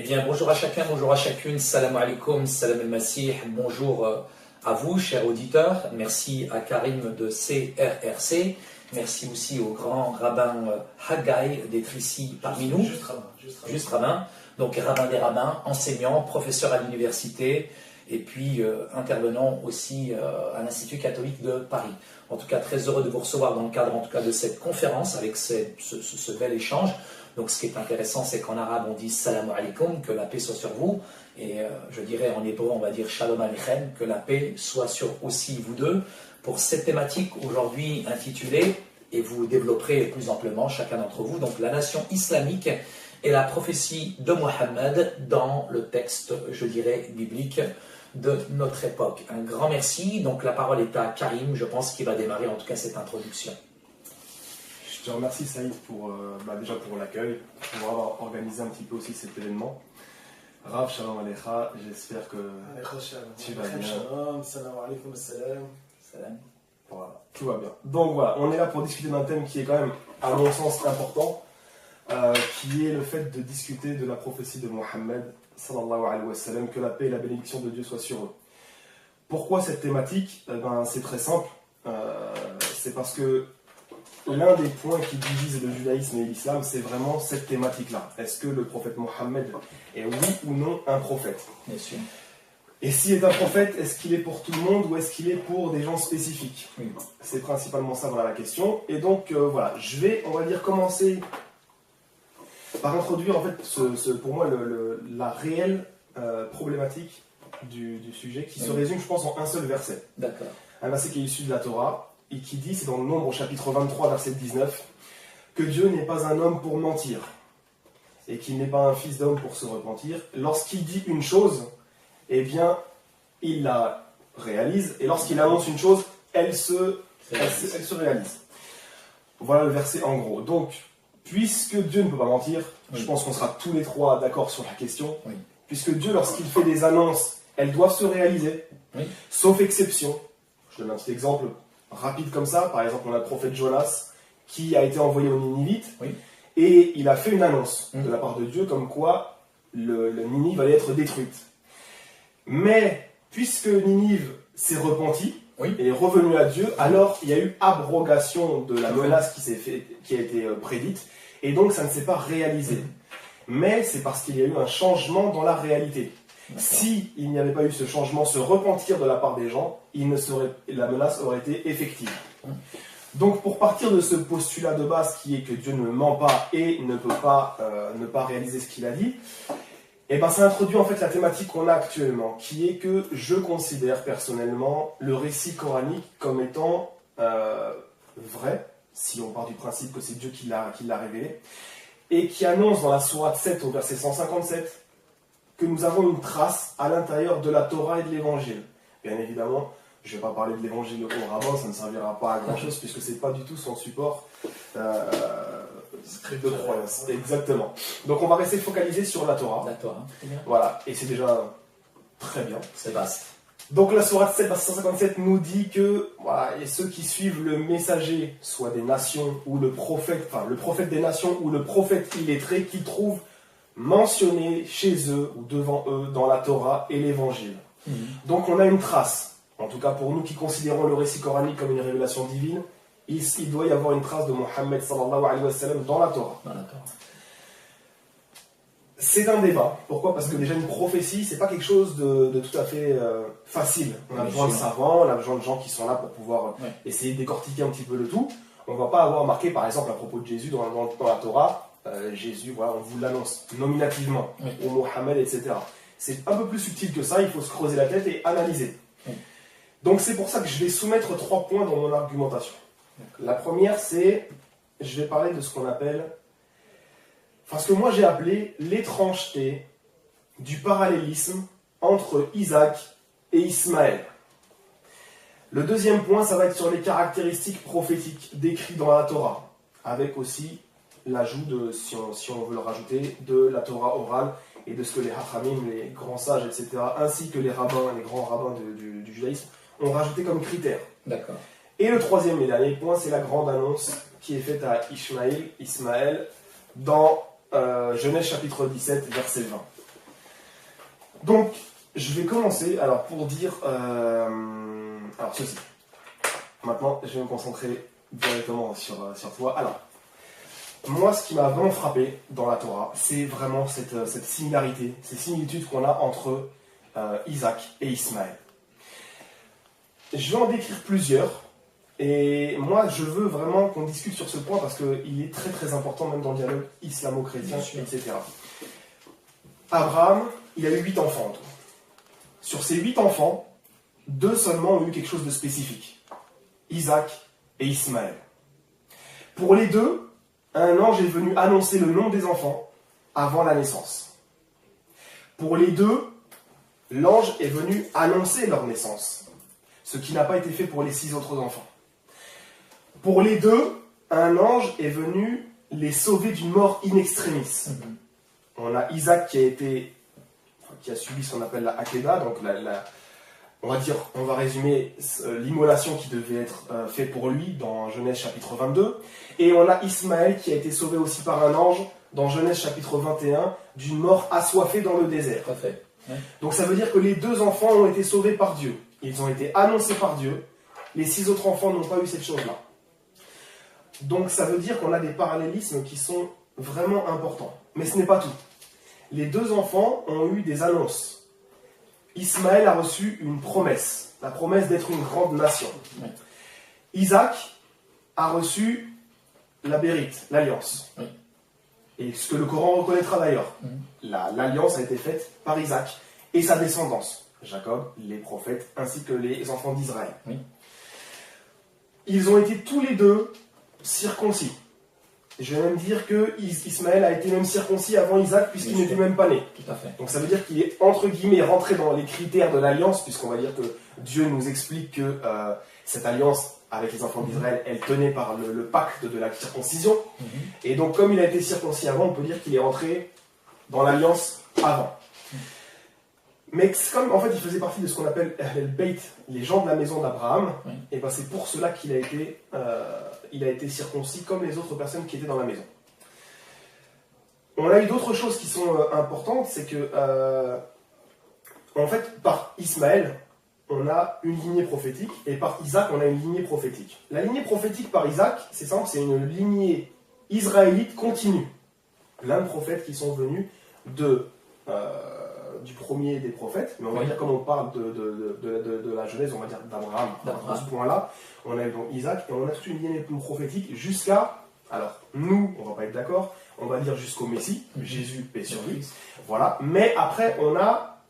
bien, bonjour à chacun, bonjour à chacune, salam alaikum, salam al-masih, bonjour à vous, chers auditeurs. Merci à Karim de CRRC, merci aussi au grand rabbin Haggai d'être ici parmi nous. Juste rabbin. Donc rabbin des rabbins, enseignant, professeur à l'université et puis intervenant aussi à l'Institut catholique de Paris. En tout cas, très heureux de vous recevoir dans le cadre en tout cas de cette conférence avec ce bel échange. Donc ce qui est intéressant, c'est qu'en arabe on dit salam alaikum, que la paix soit sur vous, et je dirais en hébreu on va dire shalom aleichem, que la paix soit sur aussi vous deux, pour cette thématique aujourd'hui intitulée, et vous développerez plus amplement chacun d'entre vous, donc la nation islamique et la prophétie de Mohammed dans le texte, je dirais, biblique de notre époque. Un grand merci, donc la parole est à Karim, je pense qu'il va démarrer en tout cas cette introduction. Je te remercie Saïd déjà pour l'accueil, pour avoir organisé un petit peu aussi cet événement. Rav, shalom alecha, j'espère que tu vas bien. Salam alaikum, salam. Voilà, tout va bien. Donc voilà, on est là pour discuter d'un thème qui est quand même, à mon sens, important, qui est le fait de discuter de la prophétie de Mohammed, sallallahu alayhi wa sallam, que la paix et la bénédiction de Dieu soient sur eux. Pourquoi cette thématique? C'est très simple, c'est parce que l'un des points qui divise le judaïsme et l'islam, c'est vraiment cette thématique-là. Est-ce que le prophète Mohammed est oui ou non un prophète? Bien sûr. Et s'il est un prophète, est-ce qu'il est pour tout le monde ou est-ce qu'il est pour des gens spécifiques? Oui. C'est principalement ça, voilà, la question. Et donc, voilà, je vais, on va dire, commencer par introduire, en fait, pour moi, la réelle problématique du sujet, qui se résume, je pense, en un seul verset. D'accord. Un verset qui est issu de la Torah, et qui dit, c'est dans le Nombre au chapitre 23, verset 19, que Dieu n'est pas un homme pour mentir, et qu'il n'est pas un fils d'homme pour se repentir. Lorsqu'il dit une chose, eh bien, il la réalise, et lorsqu'il annonce une chose, elle se réalise. Voilà le verset en gros. Donc, puisque Dieu ne peut pas mentir, je pense qu'on sera tous les trois d'accord sur la question, puisque Dieu, lorsqu'il fait des annonces, elles doivent se réaliser, sauf exception. Je donne un petit exemple rapide comme ça. Par exemple, on a le prophète Jonas qui a été envoyé aux Ninivites et il a fait une annonce de la part de Dieu comme quoi le Ninive allait être détruite. Mais puisque Ninive s'est repenti et est revenu à Dieu, alors il y a eu abrogation de la menace qui a été prédite et donc ça ne s'est pas réalisé. Mais c'est parce qu'il y a eu un changement dans la réalité. Si il n'y avait pas eu ce changement, ce repentir de la part des gens, la menace aurait été effective. Donc pour partir de ce postulat de base qui est que Dieu ne ment pas et ne peut pas ne pas réaliser ce qu'il a dit, et ça introduit en fait la thématique qu'on a actuellement, qui est que je considère personnellement le récit coranique comme étant vrai, si on part du principe que c'est Dieu qui l'a révélé, et qui annonce dans la sourate 7 au verset 157 que nous avons une trace à l'intérieur de la Torah et de l'Évangile. Bien évidemment, je ne vais pas parler de l'Évangile au rabbin, ça ne servira pas à grand-chose, puisque ce n'est pas du tout son support de croyance. Exactement. Donc on va rester focalisé sur la Torah. La Torah, très bien. Voilà, et c'est déjà très bien. C'est vaste. Donc la sourate 7, verset 157 nous dit que voilà, et ceux qui suivent le messager, soit des nations ou le prophète des nations ou le prophète illettré, qui trouve mentionné chez eux ou devant eux dans la Torah et l'Évangile. Donc on a une trace, en tout cas pour nous qui considérons le récit coranique comme une révélation divine, il doit y avoir une trace de Mohammed sallallahu alayhi wa sallam dans la Torah. C'est un débat. Pourquoi? Parce que déjà une prophétie, c'est pas quelque chose de tout à fait facile. On a besoin de savants, on a besoin de gens qui sont là pour pouvoir essayer de décortiquer un petit peu le tout. On va pas avoir marqué par exemple à propos de Jésus dans la Torah, Jésus, voilà, on vous l'annonce nominativement, ou Mohammed, etc. C'est un peu plus subtil que ça, il faut se creuser la tête et analyser. Donc c'est pour ça que je vais soumettre 3 points dans mon argumentation. La première, c'est, je vais parler de ce qu'on appelle, ce que moi j'ai appelé l'étrangeté du parallélisme entre Isaac et Ismaël. Le deuxième point, ça va être sur les caractéristiques prophétiques décrites dans la Torah, avec aussi l'ajout de, si on veut le rajouter, de la Torah orale et de ce que les Hachamim, les grands sages, etc., ainsi que les rabbins, les grands rabbins du judaïsme, ont rajouté comme critère. D'accord. Et le troisième et dernier point, c'est la grande annonce qui est faite à Ismaël, dans Genèse chapitre 17, verset 20. Donc, je vais commencer alors pour dire alors ceci. Maintenant, je vais me concentrer directement sur toi. Alors, moi, ce qui m'a vraiment frappé dans la Torah, c'est vraiment cette similarité, ces similitudes qu'on a entre Isaac et Ismaël. Je vais en décrire plusieurs. Et moi, je veux vraiment qu'on discute sur ce point parce qu'il est très très important, même dans le dialogue islamo-chrétien, etc. Abraham, il a eu 8 enfants en tout. Sur ces 8 enfants, 2 seulement ont eu quelque chose de spécifique. Isaac et Ismaël. Pour les 2, un ange est venu annoncer le nom des enfants avant la naissance. Pour les 2, l'ange est venu annoncer leur naissance, ce qui n'a pas été fait pour les 6 autres enfants. Pour les 2, un ange est venu les sauver d'une mort in extremis. On a Isaac qui a subi ce qu'on appelle la Hakeda, donc on va résumer l'immolation qui devait être faite pour lui dans Genèse chapitre 22. Et on a Ismaël qui a été sauvé aussi par un ange dans Genèse chapitre 21 d'une mort assoiffée dans le désert. Parfait. Ouais. Donc ça veut dire que les 2 enfants ont été sauvés par Dieu. Ils ont été annoncés par Dieu. Les 6 autres enfants n'ont pas eu cette chose-là. Donc ça veut dire qu'on a des parallélismes qui sont vraiment importants. Mais ce n'est pas tout. Les 2 enfants ont eu des annonces. Ismaël a reçu une promesse, la promesse d'être une grande nation. Oui. Isaac a reçu la bérite, l'alliance. Oui. Et ce que le Coran reconnaîtra d'ailleurs. L'alliance a été faite par Isaac et sa descendance. Jacob, les prophètes, ainsi que les enfants d'Israël. Oui. Ils ont été tous les 2 circoncis. Je vais même dire que Ismaël a été même circoncis avant Isaac puisqu'il n'était même pas né. Tout à fait. Donc ça veut dire qu'il est entre guillemets rentré dans les critères de l'alliance, puisqu'on va dire que Dieu nous explique que cette alliance avec les enfants d'Israël, elle tenait par le pacte de la circoncision. Et donc comme il a été circoncis avant, on peut dire qu'il est rentré dans l'alliance avant. Mais comme en fait il faisait partie de ce qu'on appelle el Beit, les gens de la maison d'Abraham, et ben c'est pour cela qu'il a été circoncis comme les autres personnes qui étaient dans la maison. On a eu d'autres choses qui sont importantes, c'est que en fait par Ismaël on a une lignée prophétique et par Isaac on a une lignée prophétique. La lignée prophétique par Isaac, c'est simple, c'est une lignée israélite continue. Plein de prophètes qui sont venus du premier des prophètes, mais on va dire comme on parle de la Genèse, on va dire d'Abraham. À ce point-là, on a donc Isaac et on a toute une lignée prophétique jusqu'à, alors nous, on va pas être d'accord, on va dire jusqu'au Messie, Jésus, paix sur lui, voilà. Mais après, on a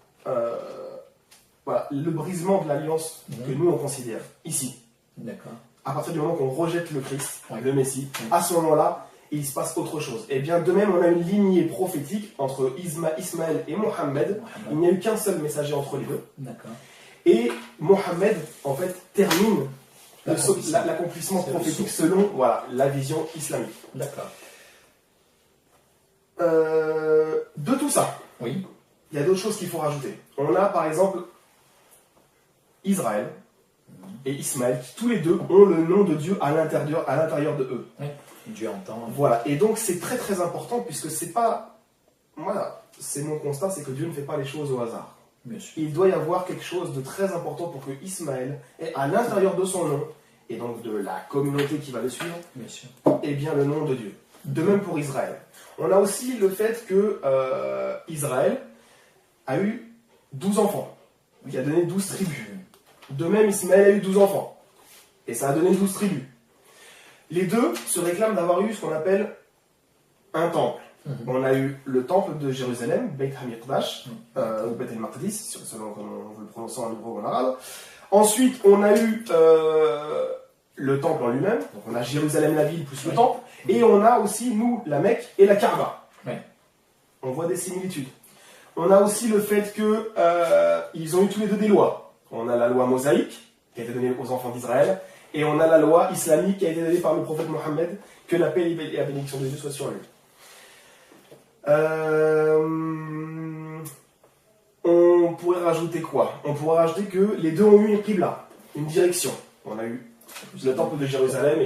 le brisement de l'alliance que nous on considère ici. D'accord. À partir du moment qu'on rejette le Christ, le Messie, à ce moment-là, il se passe autre chose. Et bien de même, on a une lignée prophétique entre Ismaël et Mohammed. Il n'y a eu qu'un seul messager entre les 2. D'accord. Et Mohammed, en fait, termine l'accomplissement prophétique selon la vision islamique. D'accord. De tout ça, oui. Il y a d'autres choses qu'il faut rajouter. On a par exemple Israël et Ismaël, qui tous les 2 ont le nom de Dieu à l'intérieur de eux. Oui. Dieu entend. Voilà, et donc c'est très très important puisque c'est pas. Voilà, c'est mon constat, c'est que Dieu ne fait pas les choses au hasard. Bien sûr. Il doit y avoir quelque chose de très important pour que Ismaël ait à l'intérieur de son nom, et donc de la communauté qui va le suivre, bien sûr, ait bien le nom de Dieu. De même pour Israël. On a aussi le fait que Israël a eu 12 enfants, qui a donné 12 tribus. De même, Ismaël a eu 12 enfants, et ça a donné 12 tribus. Les 2 se réclament d'avoir eu ce qu'on appelle un temple. On a eu le temple de Jérusalem, Beit HaMikdash, ou Beit el-Maqdis, selon comment on veut le prononcer en hébreu ou en arabe. Ensuite, on a eu le temple en lui-même, donc on a Jérusalem la ville plus le temple, et on a aussi, nous, la Mecque et la Kaaba. On voit des similitudes. On a aussi le fait qu'ils ont eu tous les 2 des lois. On a la loi mosaïque, qui a été donnée aux enfants d'Israël, et on a la loi islamique qui a été donnée par le prophète Mohammed, que la paix et la bénédiction de Dieu soient sur lui. On pourrait rajouter quoi? On pourrait rajouter que les 2 ont eu une qibla, une direction. On a eu le temple de Jérusalem,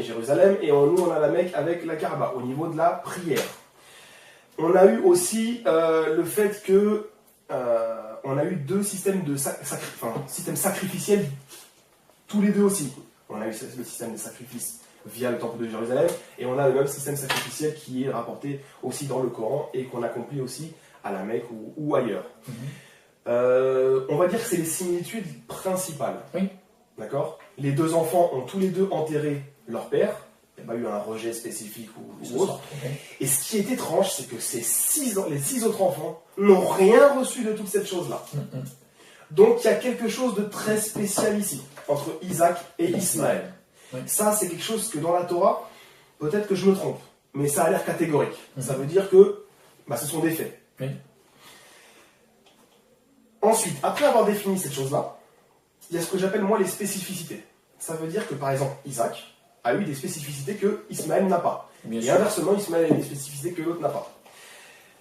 et nous on a la Mecque avec la Kaaba, au niveau de la prière. On a eu aussi le fait que on a eu deux systèmes système sacrificiel, tous les deux aussi. On a eu le système de sacrifice via le temple de Jérusalem, et on a le même système sacrificiel qui est rapporté aussi dans le Coran et qu'on accomplit aussi à la Mecque ou ailleurs. On va dire que c'est les similitudes principales. Oui. D'accord ? Les deux enfants ont tous les deux enterré leur père. Il n'y a pas eu un rejet spécifique ou autre. Et ce qui est étrange, c'est que les 6 autres enfants n'ont rien reçu de toute cette chose-là. Donc il y a quelque chose de très spécial ici, entre Isaac et Ismaël. Oui. Ça, c'est quelque chose que dans la Torah, peut-être que je me trompe, mais ça a l'air catégorique. Ça veut dire que ce sont des faits. Oui. Ensuite, après avoir défini cette chose-là, il y a ce que j'appelle moi les spécificités. Ça veut dire que par exemple, Isaac a eu des spécificités que Ismaël n'a pas. Bien et sûr. inversement, Ismaël a eu des spécificités que l'autre n'a pas.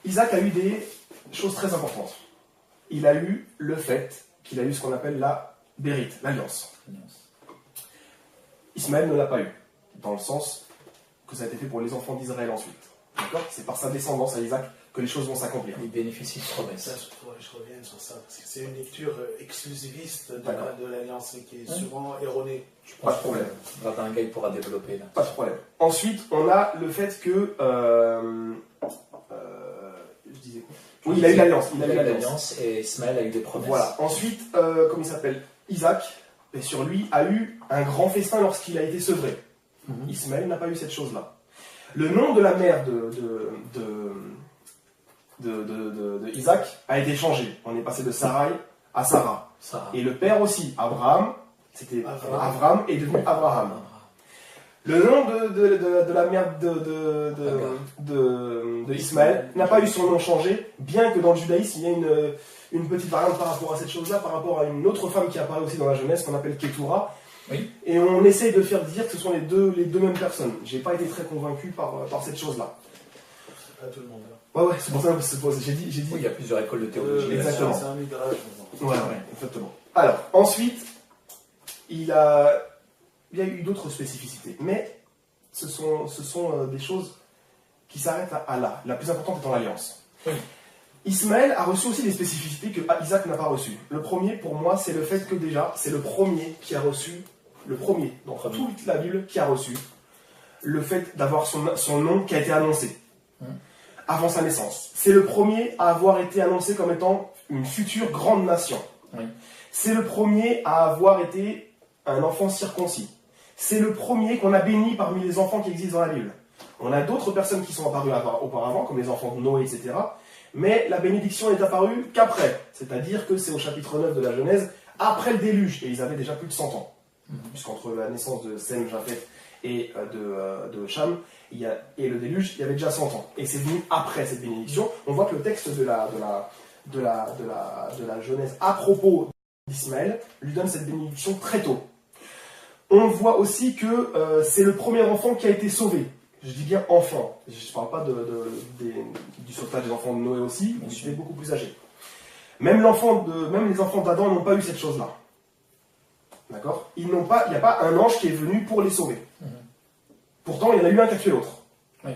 Isaac a eu des choses très importantes. Il a eu le fait qu'il a eu ce qu'on appelle la bérite, l'alliance. Ismaël ne l'a pas eu, dans le sens que ça a été fait pour les enfants d'Israël ensuite. D'accord ? C'est par sa descendance à Isaac que les choses vont s'accomplir. Il bénéficie de promesses. Ça, je reviens sur ça, parce que c'est une lecture exclusiviste de l'Alliance et qui est souvent erronée. Pas de problème. Rabbin Gay pourra développer là. Pas de problème. Ensuite, on a le fait que... je disais quoi ? Oui, il a eu l'alliance. Il a eu l'alliance et Ismaël a eu des promesses. Voilà. Ensuite, comment il s'appelle ? Isaac, et sur lui, a eu un grand festin lorsqu'il a été sevré. Ismaël n'a pas eu cette chose-là. Le nom de la mère de Isaac a été changé. On est passé de Sarai à Sarah. Et le père aussi, Abraham, c'était Avram est devenu Abraham. Le nom de la mère de Ismaël n'a pas eu son nom changé, bien que dans le judaïsme, il y a une petite variante par rapport à cette chose-là, par rapport à une autre femme qui apparaît aussi dans la Genèse, qu'on appelle Ketura. Oui. Et on essaye de faire dire que ce sont les deux mêmes personnes. J'ai pas été très convaincu par cette chose-là. C'est pas tout le monde. Ouais, c'est pour ça que j'ai dit. Oui, il y a plusieurs écoles de théologie. Exactement. C'est un midrash. Ouais, exactement. Alors, ensuite, il y a eu d'autres spécificités. Mais ce sont des choses qui s'arrêtent à là. La plus importante étant l'alliance. Oui. Ismaël a reçu aussi des spécificités que Isaac n'a pas reçues. Le premier, pour moi, c'est le fait que déjà, c'est le premier qui a reçu, le premier dans toute la Bible qui a reçu le fait d'avoir son nom qui a été annoncé avant sa naissance. C'est le premier à avoir été annoncé comme étant une future grande nation. Oui. C'est le premier à avoir été un enfant circoncis. C'est le premier qu'on a béni parmi les enfants qui existent dans la Bible. On a d'autres personnes qui sont apparues auparavant, comme les enfants de Noé, etc. Mais la bénédiction n'est apparue qu'après. C'est-à-dire que c'est au chapitre 9 de la Genèse, après le déluge. Et ils avaient déjà plus de 100 ans. Puisqu'entre la naissance de Sem, Japheth et de Cham, et le déluge, il y avait déjà 100 ans. Et c'est venu après cette bénédiction. On voit que le texte de la Genèse à propos d'Ismaël lui donne cette bénédiction très tôt. On voit aussi que c'est le premier enfant qui a été sauvé. Je dis bien enfant. Je ne parle pas du sauvetage des enfants de Noé aussi, mais ils étaient beaucoup plus âgés. Même les enfants d'Adam n'ont pas eu cette chose-là. D'accord ? Il n'y a pas un ange qui est venu pour les sauver. Pourtant, il y en a eu un qui a tué l'autre. Oui.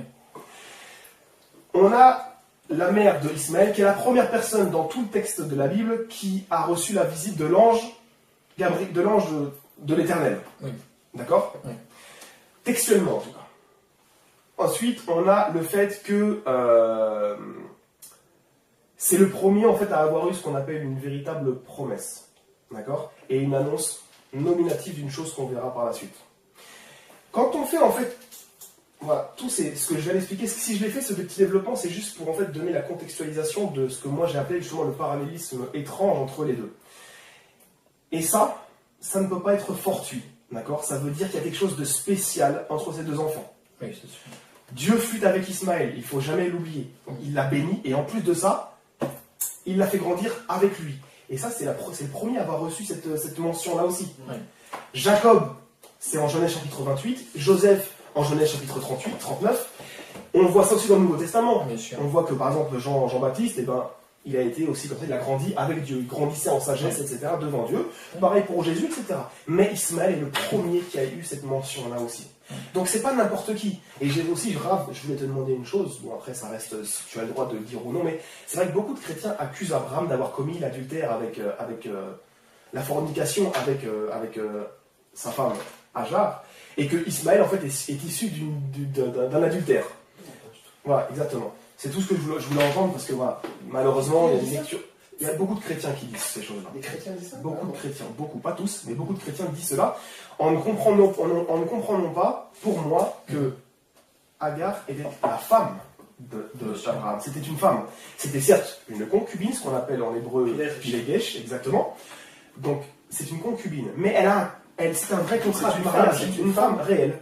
On a la mère de Ismaël, qui est la première personne dans tout le texte de la Bible qui a reçu la visite de l'ange de l'Éternel. Oui. D'accord ? Oui. Textuellement, en tout cas. Ensuite, on a le fait que c'est le premier en fait à avoir eu ce qu'on appelle une véritable promesse. D'accord ? Et une annonce nominative d'une chose qu'on verra par la suite. Quand on fait en fait, voilà, ce que je viens d'expliquer, si je l'ai fait, ce petit développement, c'est juste pour en fait donner la contextualisation de ce que moi j'ai appelé justement le parallélisme étrange entre les deux. Et ça ne peut pas être fortuit, d'accord ? Ça veut dire qu'il y a quelque chose de spécial entre ces deux enfants. Oui, c'est sûr. Dieu fut avec Ismaël, il ne faut jamais l'oublier. Il l'a béni, et en plus de ça, il l'a fait grandir avec lui. Et ça, c'est le premier à avoir reçu cette mention-là aussi. Oui. Jacob, c'est en Genèse chapitre 28, Joseph en Genèse chapitre 38, 39. On voit ça aussi dans le Nouveau Testament. Bien sûr. On voit que par exemple Jean-Baptiste, il a été aussi comme ça, il a grandi avec Dieu, il grandissait en sagesse, etc., devant Dieu. Pareil pour Jésus, etc. Mais Ismaël est le premier qui a eu cette mention-là aussi. Donc c'est pas n'importe qui. Et j'ai aussi, Rav, je voulais te demander une chose, bon après ça reste, si tu as le droit de le dire ou non, mais c'est vrai que beaucoup de chrétiens accusent Abraham d'avoir commis l'adultère avec la fornication avec sa femme Hajar, et que Ismaël en fait est issu d'un adultère. Voilà, exactement. C'est tout ce que je voulais entendre, parce que voilà, malheureusement, il y a des lectures. Il y a beaucoup de chrétiens qui disent ces choses-là. Les chrétiens disent ça? Beaucoup de chrétiens, beaucoup, pas tous, mais beaucoup de chrétiens disent cela, en ne comprenant pas, pour moi, que Agar était la femme d'Abraham. C'était une femme. C'était certes une concubine, ce qu'on appelle en hébreu Pilegesh, exactement. Donc, c'est une concubine. Mais c'est un vrai contrat du mariage. C'est une femme réelle.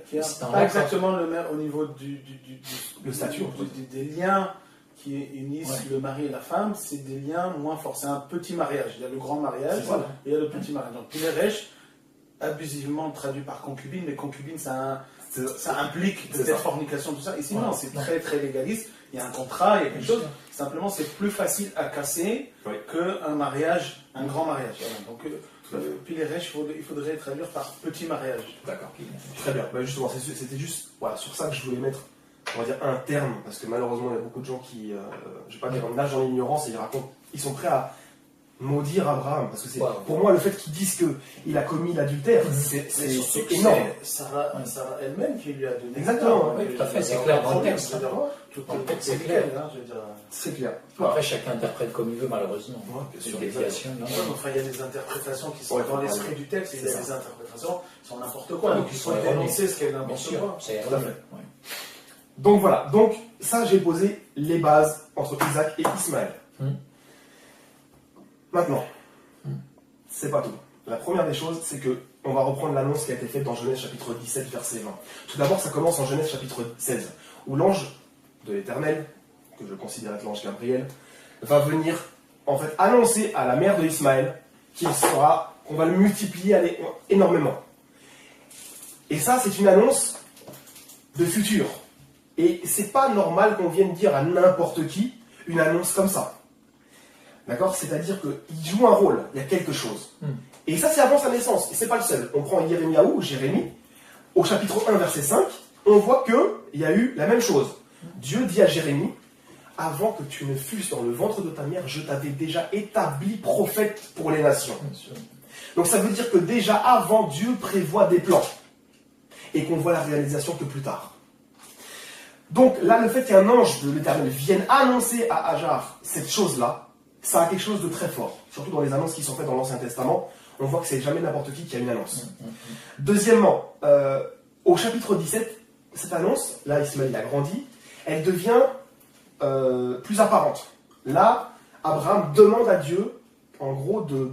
Pas exactement le même au niveau le statut, des liens qui unissent le mari et la femme, c'est des liens moins forts. C'est un petit mariage. Il y a le grand mariage et il y a le petit mariage. Donc, Pilegesh, abusivement traduit par concubine, mais concubine, ça implique peut-être fornication, tout ça. Ici, non, c'est très très légaliste. Il y a un contrat, il y a quelque chose. Simplement, c'est plus facile à casser qu'un mariage, un grand mariage. Donc, Pilegesh, il faudrait traduire par petit mariage. D'accord. Très bien. Bah, justement, c'était juste sur ça que je voulais mettre, on va dire, un terme, parce que malheureusement, il y a beaucoup de gens qui, je vais pas dire, nagent dans l'ignorance et ils sont prêts à maudire Abraham, parce que c'est pour moi le fait qu'ils disent qu'il a commis l'adultère, c'est énorme. Sarah elle-même qui lui a donné. Exactement, oui, tout à fait, c'est clair dans le texte. Tout le texte c'est clair, je veux dire. C'est clair. Après, chacun interprète comme il veut, malheureusement. Sur il y a des interprétations qui sont dans l'esprit du texte, et il y a des interprétations qui sont n'importe quoi, donc ils sont dénoncés ce qu'est n'importe quoi. Tout à fait. Donc voilà, donc ça j'ai posé les bases entre Isaac et Ismaël. Maintenant, c'est pas tout. La première des choses, c'est que on va reprendre l'annonce qui a été faite dans Genèse chapitre 17, verset 20. Tout d'abord, ça commence en Genèse chapitre 16, où l'ange de l'Éternel, que je considère être l'ange Gabriel, va venir en fait annoncer à la mère de Ismaël qu'on va le multiplier énormément. Et ça, c'est une annonce de futur. Et c'est pas normal qu'on vienne dire à n'importe qui une annonce comme ça. D'accord? C'est-à-dire qu'il joue un rôle, il y a quelque chose. Et ça, c'est avant sa naissance. Et c'est pas le seul. On prend Jérémie, au chapitre 1, verset 5, on voit qu'il y a eu la même chose. Dieu dit à Jérémie, avant que tu ne fusses dans le ventre de ta mère, je t'avais déjà établi prophète pour les nations. Donc ça veut dire que déjà avant, Dieu prévoit des plans. Et qu'on voit la réalisation que plus tard. Donc là, le fait qu'un ange de l'Éternel vienne annoncer à Hajar cette chose-là, ça a quelque chose de très fort. Surtout dans les annonces qui sont faites dans l'Ancien Testament, on voit que c'est jamais n'importe qui a une annonce. Deuxièmement, au chapitre 17, cette annonce, là Ismaël a grandi, elle devient plus apparente. Là, Abraham demande à Dieu, en gros, de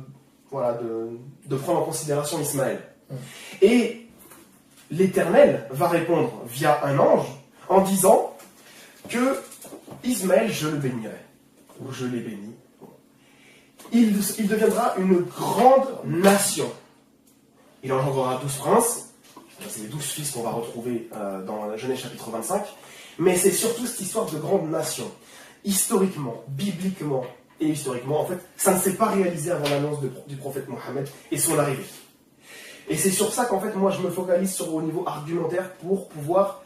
prendre en considération Ismaël. Et l'Éternel va répondre via un ange en disant que Ismaël, je le bénirai, ou je l'ai béni. Il deviendra une grande nation. Il engendrera 12 princes. C'est les 12 fils qu'on va retrouver dans Genèse chapitre 25. Mais c'est surtout cette histoire de grande nation. Historiquement, bibliquement et historiquement, en fait, ça ne s'est pas réalisé avant l'annonce du prophète Mohammed et son arrivée. Et c'est sur ça qu'en fait, moi, je me focalise au niveau argumentaire pour pouvoir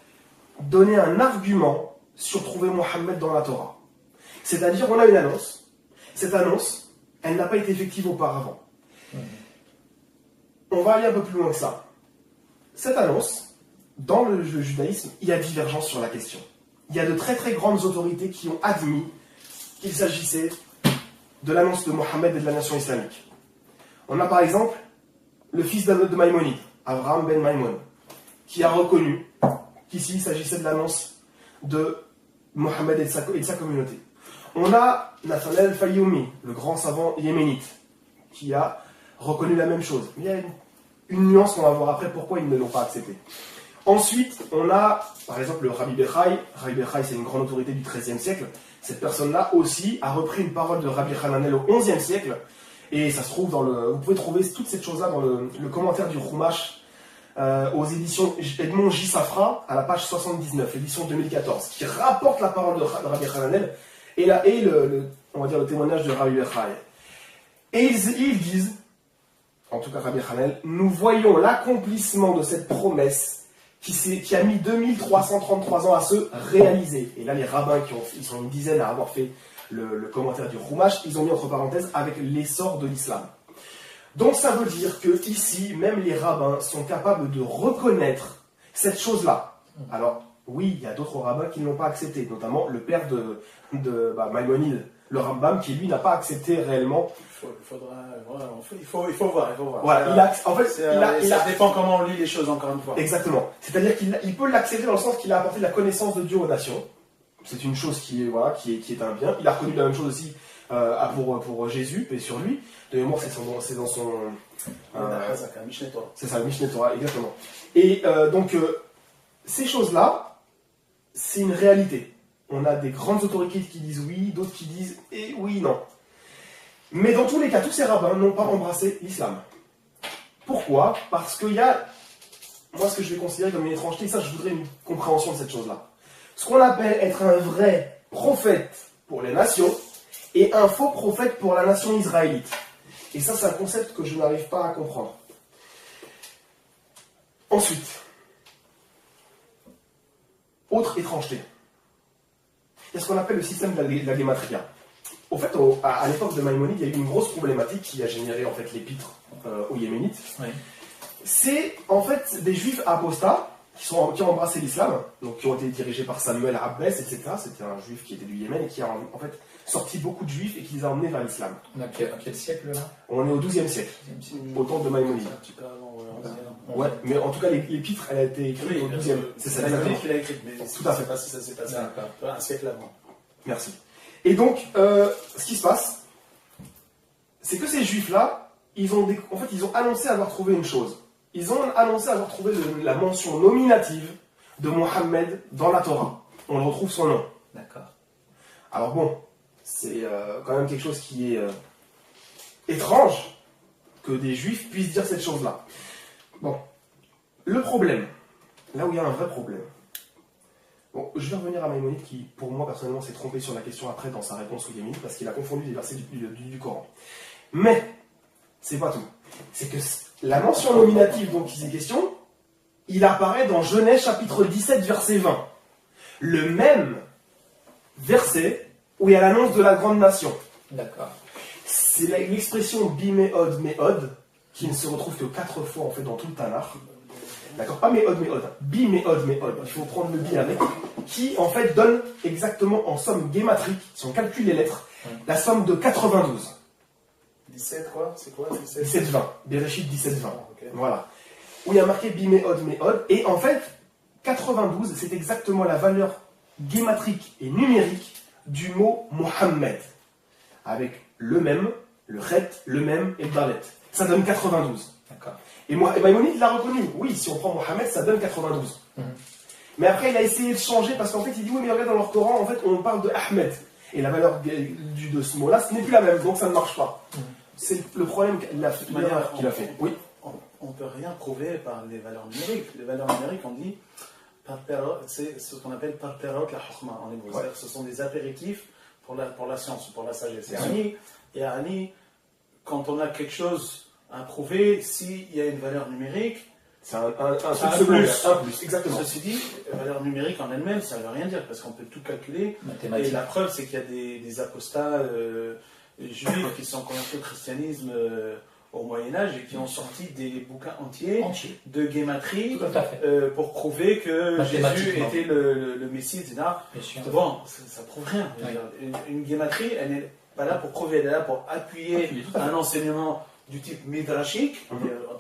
donner un argument sur trouver Mohammed dans la Torah. C'est-à-dire, on a une annonce. Cette annonce, elle n'a pas été effective auparavant. On va aller un peu plus loin que ça. Cette annonce, dans le judaïsme, il y a divergence sur la question. Il y a de très très grandes autorités qui ont admis qu'il s'agissait de l'annonce de Mohammed et de la nation islamique. On a par exemple le fils de Maïmonide, Abraham ben Maïmon, qui a reconnu qu'ici il s'agissait de l'annonce de Mohammed et de sa communauté. On a Nathanaël al-Fayoumi, le grand savant yéménite, qui a reconnu la même chose. Il y a une nuance qu'on va voir après pourquoi ils ne l'ont pas accepté. Ensuite, on a par exemple le Rabbi Bechaï. Rabbi Bechaï, c'est une grande autorité du XIIIe siècle. Cette personne-là aussi a repris une parole de Rabbi Hananel au XIe siècle. Et ça se trouve vous pouvez trouver toutes ces choses-là dans le commentaire du Chumash aux éditions Edmond J. Safra, à la page 79, édition 2014, qui rapporte la parole de Rabbi Hananel et on va dire le témoignage de Rabbi Bechaï. Et ils disent, en tout cas Rabbi Hananel, nous voyons l'accomplissement de cette promesse qui a mis 2333 ans à se réaliser. Et là, les rabbins, ils sont une dizaine à avoir fait le commentaire du Chumash, ils ont mis entre parenthèses avec l'essor de l'islam. Donc ça veut dire que ici, même les rabbins sont capables de reconnaître cette chose-là. Alors, oui, il y a d'autres rabbins qui ne l'ont pas accepté, notamment le père de Maïmonide, le Rambam, qui lui n'a pas accepté réellement. Il faut voir. Voilà, ça dépend comment on lit les choses, encore une fois. Exactement. C'est-à-dire qu'il peut l'accepter dans le sens qu'il a apporté la connaissance de Dieu aux nations. C'est une chose qui est un bien. Il a reconnu la même chose aussi pour Jésus, et sur lui. De mémoire, c'est dans son... c'est ça, le Mishneh Torah, exactement. Et donc, ces choses-là, c'est une réalité. On a des grandes autorités qui disent oui, d'autres qui disent oui, non. Mais dans tous les cas, tous ces rabbins n'ont pas embrassé l'islam. Pourquoi? Parce qu'il y a, moi, ce que je vais considérer comme une étrangeté, et ça, je voudrais une compréhension de cette chose-là. Ce qu'on appelle être un vrai prophète pour les nations et un faux prophète pour la nation israélite. Et ça, c'est un concept que je n'arrive pas à comprendre. Ensuite, autre étrangeté. Il y a ce qu'on appelle le système de la Gematria. Au fait, à l'époque de Maïmonide, il y a eu une grosse problématique qui a généré en fait l'épître aux Yéménites. Oui. C'est en fait des juifs apostats qui ont embrassé l'islam, donc qui ont été dirigés par Samuel Abbès, etc. C'était un juif qui était du Yémen et qui a en fait sorti beaucoup de juifs et qui les a emmenés vers l'islam. On est à quel siècle là? On est au XIIe siècle, au temps de Maïmonide. Un petit peu avant, ouais, mais en tout cas, l'épître, elle a été écrite au XIIe. C'est ça, exactement. qu'il a écrit, mais tout à fait. Pas si ça s'est passé un siècle avant. Merci. Et donc, ce qui se passe, c'est que ces juifs-là, ils ont annoncé avoir trouvé une chose. Ils ont annoncé avoir trouvé la mention nominative de Mohammed dans la Torah. On retrouve son nom. D'accord. Alors bon, c'est quand même quelque chose qui est étrange que des juifs puissent dire cette chose-là. Bon, le problème, là où il y a un vrai problème. Bon, je vais revenir à Maïmonide qui, pour moi, personnellement, s'est trompé sur la question après dans sa réponse aux Yéménites parce qu'il a confondu les versets du Coran. Mais, c'est pas tout. C'est que la mention nominative dont il est question, il apparaît dans Genèse chapitre 17, verset 20. Le même verset où il y a l'annonce de la grande nation. D'accord. C'est l'expression biméod, méod, qui ne se retrouve que 4 fois en fait dans tout le Tanakh. D'accord, pas méod, biméod, méod. Il faut prendre le bi avec. Qui en fait donne exactement en somme guématrique, si on calcule les lettres, la somme de 92. 17 quoi? C'est quoi? 17-20. Bereshit 17-20. Okay. Voilà. Où il y a marqué biméod, méod. Et en fait, 92, c'est exactement la valeur guématrique et numérique du mot Mohammed. Avec le même, le chet, le même et le dalet. Ça donne 92. D'accord. Et Maïmonide l'a reconnu. Oui, si on prend Mohammed, ça donne 92. Mais après, il a essayé de changer parce qu'en fait, il dit oui, mais regarde dans leur Coran, en fait, on parle de Ahmed. Et la valeur de ce mot-là, ce n'est plus la même, donc ça ne marche pas. C'est le problème qu'il a fait. Oui. On ne peut rien prouver par les valeurs numériques. Les valeurs numériques, on dit, c'est ce qu'on appelle parperot la hukma en hébreu. C'est-à-dire que ce sont des apéritifs pour la science, pour la sagesse. Et Ani, quand on a quelque chose à prouver, s'il y a une valeur numérique, c'est un plus, exactement. Ceci dit, la valeur numérique en elle-même, ça ne veut rien dire, parce qu'on peut tout calculer. Et la preuve, c'est qu'il y a des apostats juifs qui sont convertis au christianisme au Moyen-Âge et qui ont sorti des bouquins entiers de guématrie pour prouver que Jésus était le Messie, etc. Bon, ça ne prouve rien. Une guématrie, elle n'est pas là pour prouver, elle est là pour appuyer un enseignement du type midrashique,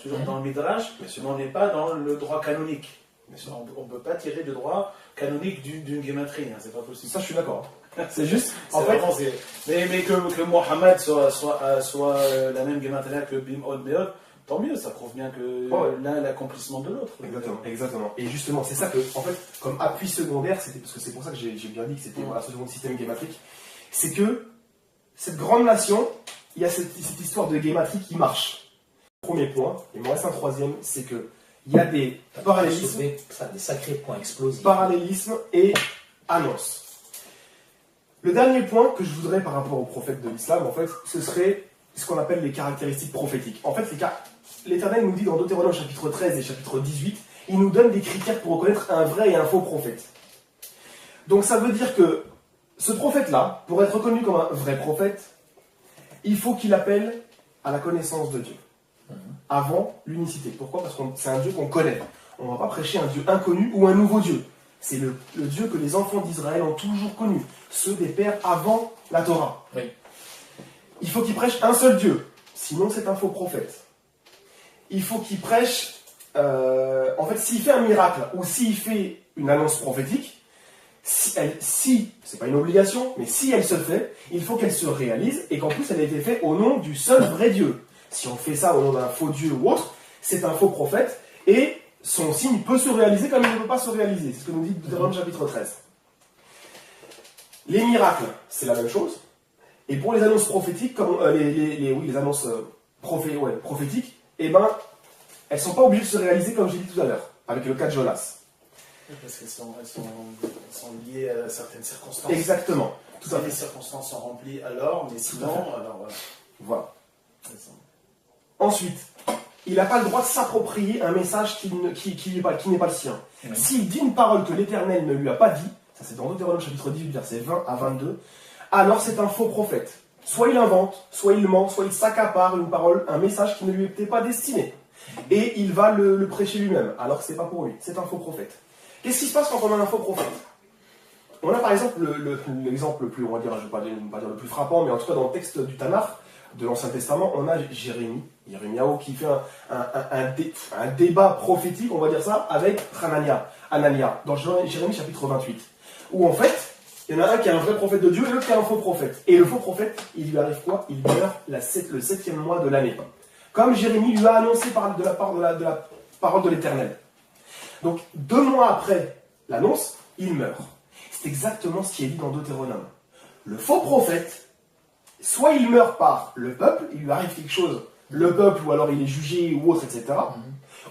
toujours dans le midrash, mais on n'est pas dans le droit canonique. On ne peut pas tirer de droit canonique d'une guématrie, hein, c'est pas possible. Ça, je suis d'accord. C'est juste. Mais que Mohammed soit la même guématrie que Bim'od Me'od, tant mieux, ça prouve bien que l'un est l'accomplissement de l'autre. Exactement. Et justement, c'est ça que, en fait, comme appui secondaire, parce que c'est pour ça que j'ai bien dit que c'était ce second système guématrique, c'est que cette grande nation, il y a cette histoire de guématrie qui marche. Premier point, il me reste un troisième, c'est que il y a des parallélismes, des sacrés points explosifs. Parallélisme et annonce. Le dernier point que je voudrais par rapport au prophète de l'islam, en fait, ce serait ce qu'on appelle les caractéristiques prophétiques. En fait, l'Éternel nous dit dans Deutéronome chapitre 13 et chapitre 18 il nous donne des critères pour reconnaître un vrai et un faux prophète. Donc ça veut dire que ce prophète-là, pour être reconnu comme un vrai prophète, il faut qu'il appelle à la connaissance de Dieu, avant l'unicité. Pourquoi? Parce que c'est un Dieu qu'on connaît. On ne va pas prêcher un Dieu inconnu ou un nouveau Dieu. C'est le Dieu que les enfants d'Israël ont toujours connu, ceux des pères avant la Torah. Oui. Il faut qu'il prêche un seul Dieu, sinon c'est un faux prophète. Il faut qu'il prêche, en fait, s'il fait un miracle ou s'il fait une annonce prophétique, c'est pas une obligation, mais si elle se fait, il faut qu'elle se réalise et qu'en plus elle ait été faite au nom du seul vrai Dieu. Si on fait ça au nom d'un faux Dieu ou autre, c'est un faux prophète et son signe peut se réaliser comme il ne peut pas se réaliser. C'est ce que nous dit Deutéronome chapitre 13. Les miracles, c'est la même chose. Et pour les annonces prophétiques, comme les annonces prophétiques, eh ben, elles ne sont pas obligées de se réaliser comme j'ai dit tout à l'heure, avec le cas de Jonas. Parce qu'elles sont liées à certaines circonstances. Exactement. Tout à fait. Les circonstances sont remplies alors, mais sinon, alors voilà. Voilà. Ensuite, il n'a pas le droit de s'approprier un message qui n'est pas le sien. Oui. S'il dit une parole que l'Éternel ne lui a pas dit, ça c'est dans Deutéronome chapitre 18, versets 20 à 22, alors c'est un faux prophète. Soit il invente, soit il ment, soit il s'accapare une parole, un message qui ne lui était pas destiné. Et il va le prêcher lui-même, alors que ce n'est pas pour lui. C'est un faux prophète. Qu'est-ce qui se passe quand on a un faux prophète? On a par exemple l'exemple le plus, on va dire, je ne vais pas dire le plus frappant, mais en tout cas dans le texte du Tanakh, de l'Ancien Testament, on a Jérémiaou qui fait un débat prophétique, on va dire ça, avec Anania, dans Jérémie chapitre 28, où en fait, il y en a un qui est un vrai prophète de Dieu et l'autre qui est un faux prophète. Et le faux prophète, il lui arrive quoi? Il meurt le 7e mois de l'année. Comme Jérémie lui a annoncé de la parole de l'Éternel. Donc, 2 mois après l'annonce, il meurt. C'est exactement ce qui est dit dans Deutéronome. Le faux prophète, soit il meurt par le peuple, il lui arrive quelque chose, le peuple, ou alors il est jugé ou autre, etc.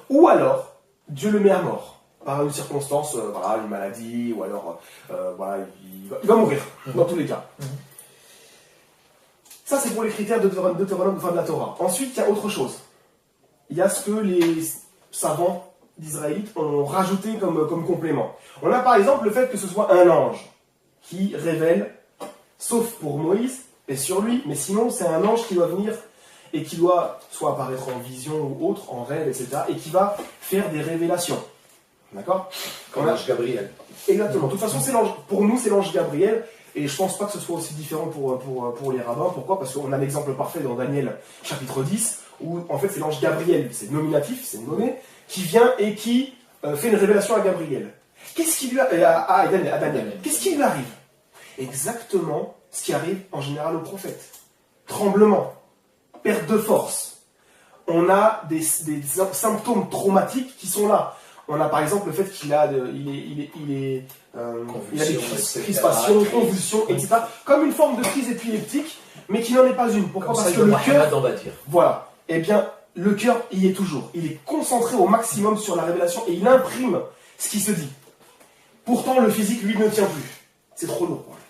Ou alors, Dieu le met à mort, par une circonstance, une maladie, ou alors, il va mourir, dans tous les cas. Ça, c'est pour les critères de Deutéronome, de la Torah. Ensuite, il y a autre chose. Il y a ce que les savants d'Israélites ont rajouté comme complément. On a par exemple le fait que ce soit un ange qui révèle, sauf pour Moïse, et sur lui, mais sinon c'est un ange qui doit venir et qui doit soit apparaître en vision ou autre, en rêve, etc. et qui va faire des révélations. D'accord? Comme l'ange Gabriel. Exactement. De toute façon, pour nous, c'est l'ange Gabriel, et je ne pense pas que ce soit aussi différent pour les rabbins. Pourquoi? Parce qu'on a l'exemple parfait dans Daniel chapitre 10, où en fait c'est l'ange Gabriel, c'est nominatif, c'est nommé, qui vient et qui fait une révélation à Gabriel. Qu'est-ce qui lui à Daniel. Qu'est-ce qui lui arrive? Exactement ce qui arrive en général aux prophètes. Tremblement, perte de force. On a des symptômes traumatiques qui sont là. On a par exemple le fait qu'il a des crispations, convulsions, etc. Comme une forme de crise épileptique, mais qui n'en est pas une. Pourquoi? Parce que le cœur, voilà. Eh bien, le cœur y est toujours. Il est concentré au maximum sur la révélation et il imprime ce qui se dit. Pourtant, le physique, lui, ne tient plus. C'est trop lourd pour lui.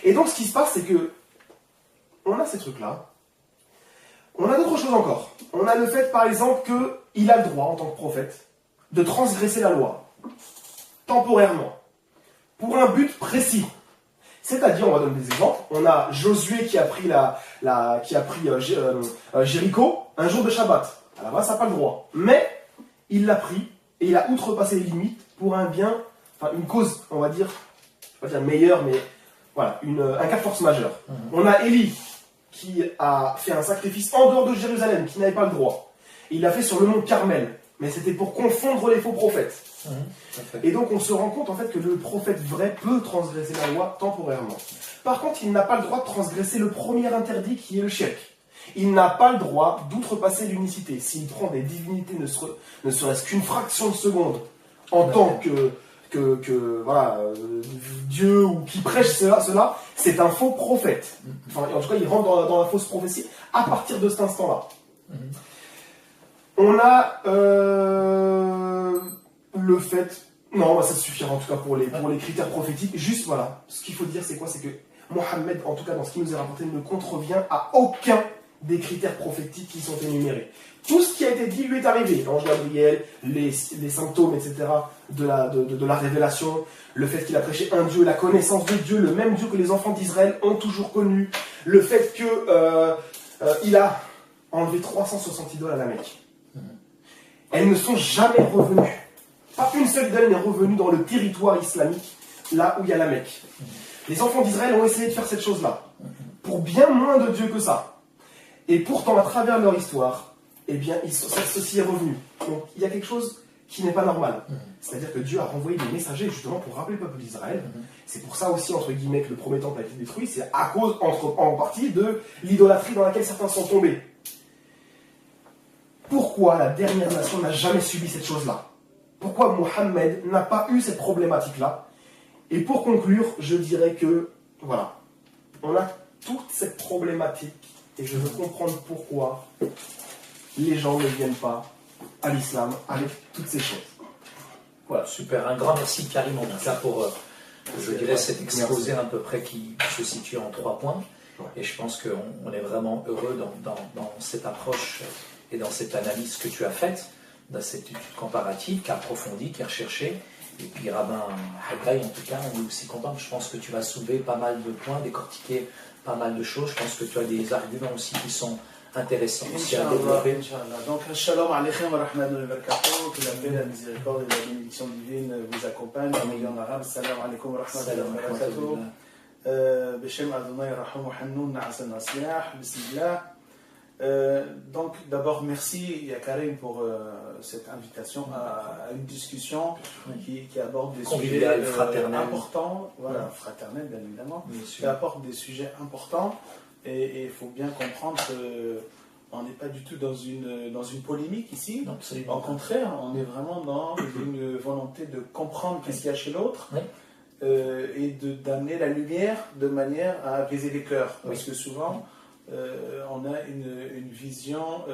Et donc, ce qui se passe, c'est que on a ces trucs-là. On a d'autres choses encore. On a le fait, par exemple, qu'il a le droit, en tant que prophète, de transgresser la loi, temporairement, pour un but précis. C'est-à-dire, on va donner des exemples. On a Josué qui a pris Jéricho un jour de Shabbat. À la base, ça n'a pas le droit. Mais il l'a pris et il a outrepassé les limites pour un bien, enfin une cause, on va dire, je ne vais pas dire meilleure, mais voilà, un cas de force majeure. On a Élie qui a fait un sacrifice en dehors de Jérusalem, qui n'avait pas le droit. Et il l'a fait sur le mont Carmel. Mais c'était pour confondre les faux prophètes. Et donc on se rend compte en fait que le prophète vrai peut transgresser la loi temporairement. Par contre, il n'a pas le droit de transgresser le premier interdit qui est le shirk. Il n'a pas le droit d'outrepasser l'unicité. S'il prend des divinités ne serait-ce qu'une fraction de seconde en tant que Dieu ou qui prêche cela, c'est un faux prophète. Enfin, en tout cas, il rentre dans la fausse prophétie à partir de cet instant-là. On a le fait... Non, ça suffira en tout cas pour les critères prophétiques. Juste, voilà, ce qu'il faut dire, c'est quoi? C'est que Mohammed, en tout cas dans ce qui nous est rapporté, ne contrevient à aucun des critères prophétiques qui sont énumérés. Tout ce qui a été dit lui est arrivé. L'ange Gabriel, les symptômes, etc. de la révélation, le fait qu'il a prêché un Dieu, la connaissance de Dieu, le même Dieu que les enfants d'Israël ont toujours connu, le fait qu'il a enlevé 360 idoles à la Mecque. Elles ne sont jamais revenues. Pas une seule idole n'est revenue dans le territoire islamique, là où il y a la Mecque. Les enfants d'Israël ont essayé de faire cette chose-là, pour bien moins de Dieu que ça. Et pourtant, à travers leur histoire, eh bien, ceci est revenu. Donc, il y a quelque chose qui n'est pas normal. C'est-à-dire que Dieu a renvoyé des messagers justement pour rappeler le peuple d'Israël. C'est pour ça aussi, entre guillemets, que le premier temple a été détruit. C'est à cause, en partie, de l'idolâtrie dans laquelle certains sont tombés. Pourquoi la dernière nation n'a jamais subi cette chose-là? Pourquoi Mohammed n'a pas eu cette problématique-là? Et pour conclure, je dirais que, voilà, on a toute cette problématique et je veux comprendre pourquoi les gens ne viennent pas à l'islam avec toutes ces choses. Voilà, super. Un grand merci Karim en tout cas pour, je dirais, cet exposé à peu près qui se situe en 3 points. Et je pense qu'on est vraiment heureux dans cette approche et dans cette analyse que tu as faite, dans cette étude comparative qui est approfondie, qui est recherchée. Et puis Rabbin Haggai, en tout cas, on est aussi content. Je pense que tu vas soulever pas mal de points, décortiquer pas mal de choses. Je pense que tu as des arguments aussi qui sont intéressants aussi à développer. Donc, shalom alaykum wa rahmatullahi wa barakatuh. Que la paix, la miséricorde et la bénédiction divine vous accompagnent. En arabe, salam alaykum wa rahmatullahi wa barakatuh. Bishem Adonai Rahim wa Hannoun Na'asan Nasiyah. Bismillah. Donc, d'abord, merci à Karim pour cette invitation à une discussion qui aborde des sujets importants, voilà, fraternels bien évidemment, qui aborde des sujets importants et il faut bien comprendre qu'on n'est pas du tout dans une polémique ici. Non, au contraire, on est vraiment dans une volonté de comprendre qu'est-ce qu'il y a chez l'autre et d'amener la lumière de manière à apaiser les cœurs, parce que souvent on a une vision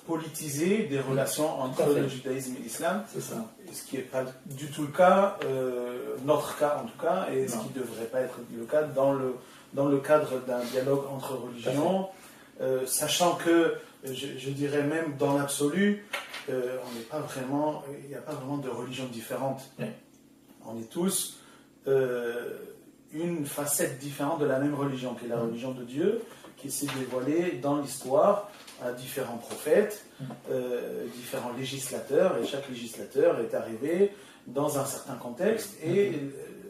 politisée des relations entre le judaïsme et l'islam, ce qui n'est pas du tout le cas, notre cas en tout cas, et ce qui ne devrait pas être le cas dans le cadre d'un dialogue entre religions, sachant que, je dirais même dans l'absolu, il n'y a pas vraiment de religion différente. On est tous une facette différente de la même religion, qui est la religion de Dieu, qui s'est dévoilée dans l'histoire à différents prophètes, différents législateurs, et chaque législateur est arrivé dans un certain contexte, et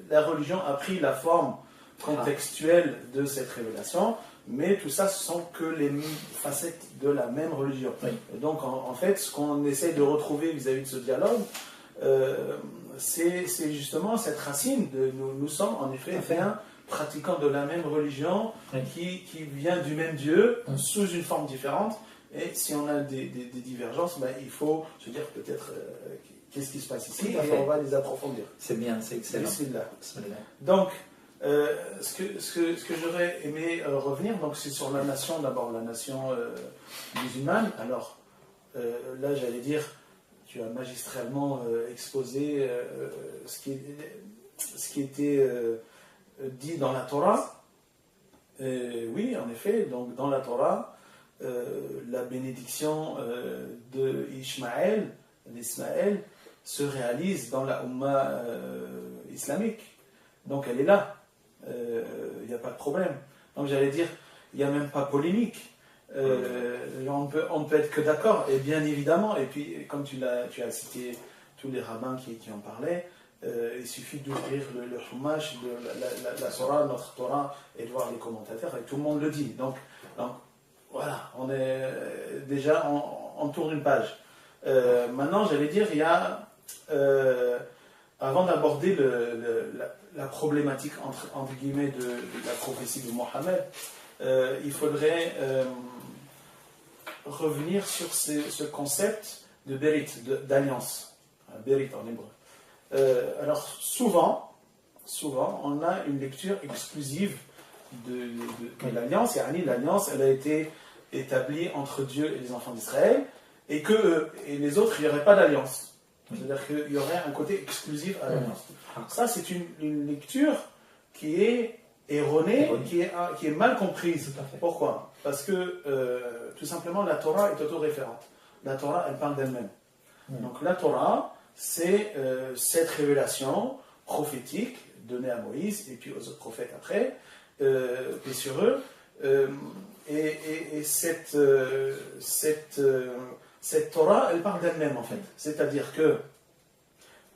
la religion a pris la forme contextuelle de cette révélation, mais tout ça, ce sont que les facettes de la même religion. Et donc, en fait, ce qu'on essaie de retrouver vis-à-vis de ce dialogue, c'est justement cette racine de nous sommes en effet pratiquants de la même religion qui vient du même Dieu sous une forme différente, et si on a des divergences, il faut se dire peut-être qu'est-ce qui se passe ici, et on va les approfondir. C'est bien, c'est excellent. Bismillah. Donc ce que j'aurais aimé revenir, donc c'est sur la nation, d'abord la nation musulmane. Alors là j'allais dire, tu as magistralement exposé ce qui était dit dans la Torah. Oui, en effet, donc dans la Torah, la bénédiction d'Ismaël se réalise dans la Ummah islamique. Donc elle est là. Il n'y a pas de problème. Donc j'allais dire, il n'y a même pas polémique. On ne peut être que d'accord, et bien évidemment, et puis comme tu as cité tous les rabbins qui en parlaient, il suffit d'ouvrir le Chumash, la Torah, notre Torah, et de voir les commentateurs, et tout le monde le dit. Donc voilà, on est déjà, on tourne une page. Maintenant, j'allais dire, il y a, avant d'aborder la problématique entre guillemets de la prophétie de Mohammed, il faudrait revenir sur ce concept de Berit, d'alliance. Berit en hébreu. Alors souvent, on a une lecture exclusive de l'alliance. L'alliance, elle a été établie entre Dieu et les enfants d'Israël, et les autres, il n'y aurait pas d'alliance. C'est-à-dire qu'il y aurait un côté exclusif à l'alliance. Ça, c'est une lecture qui est erronée qui est mal comprise. Tout à fait. Pourquoi? Parce que tout simplement la Torah est autoréférente. La Torah, elle parle d'elle-même. Donc la Torah, c'est cette révélation prophétique donnée à Moïse et puis aux autres prophètes après, paix sur eux. Et cette Torah, elle parle d'elle-même en fait. C'est-à-dire que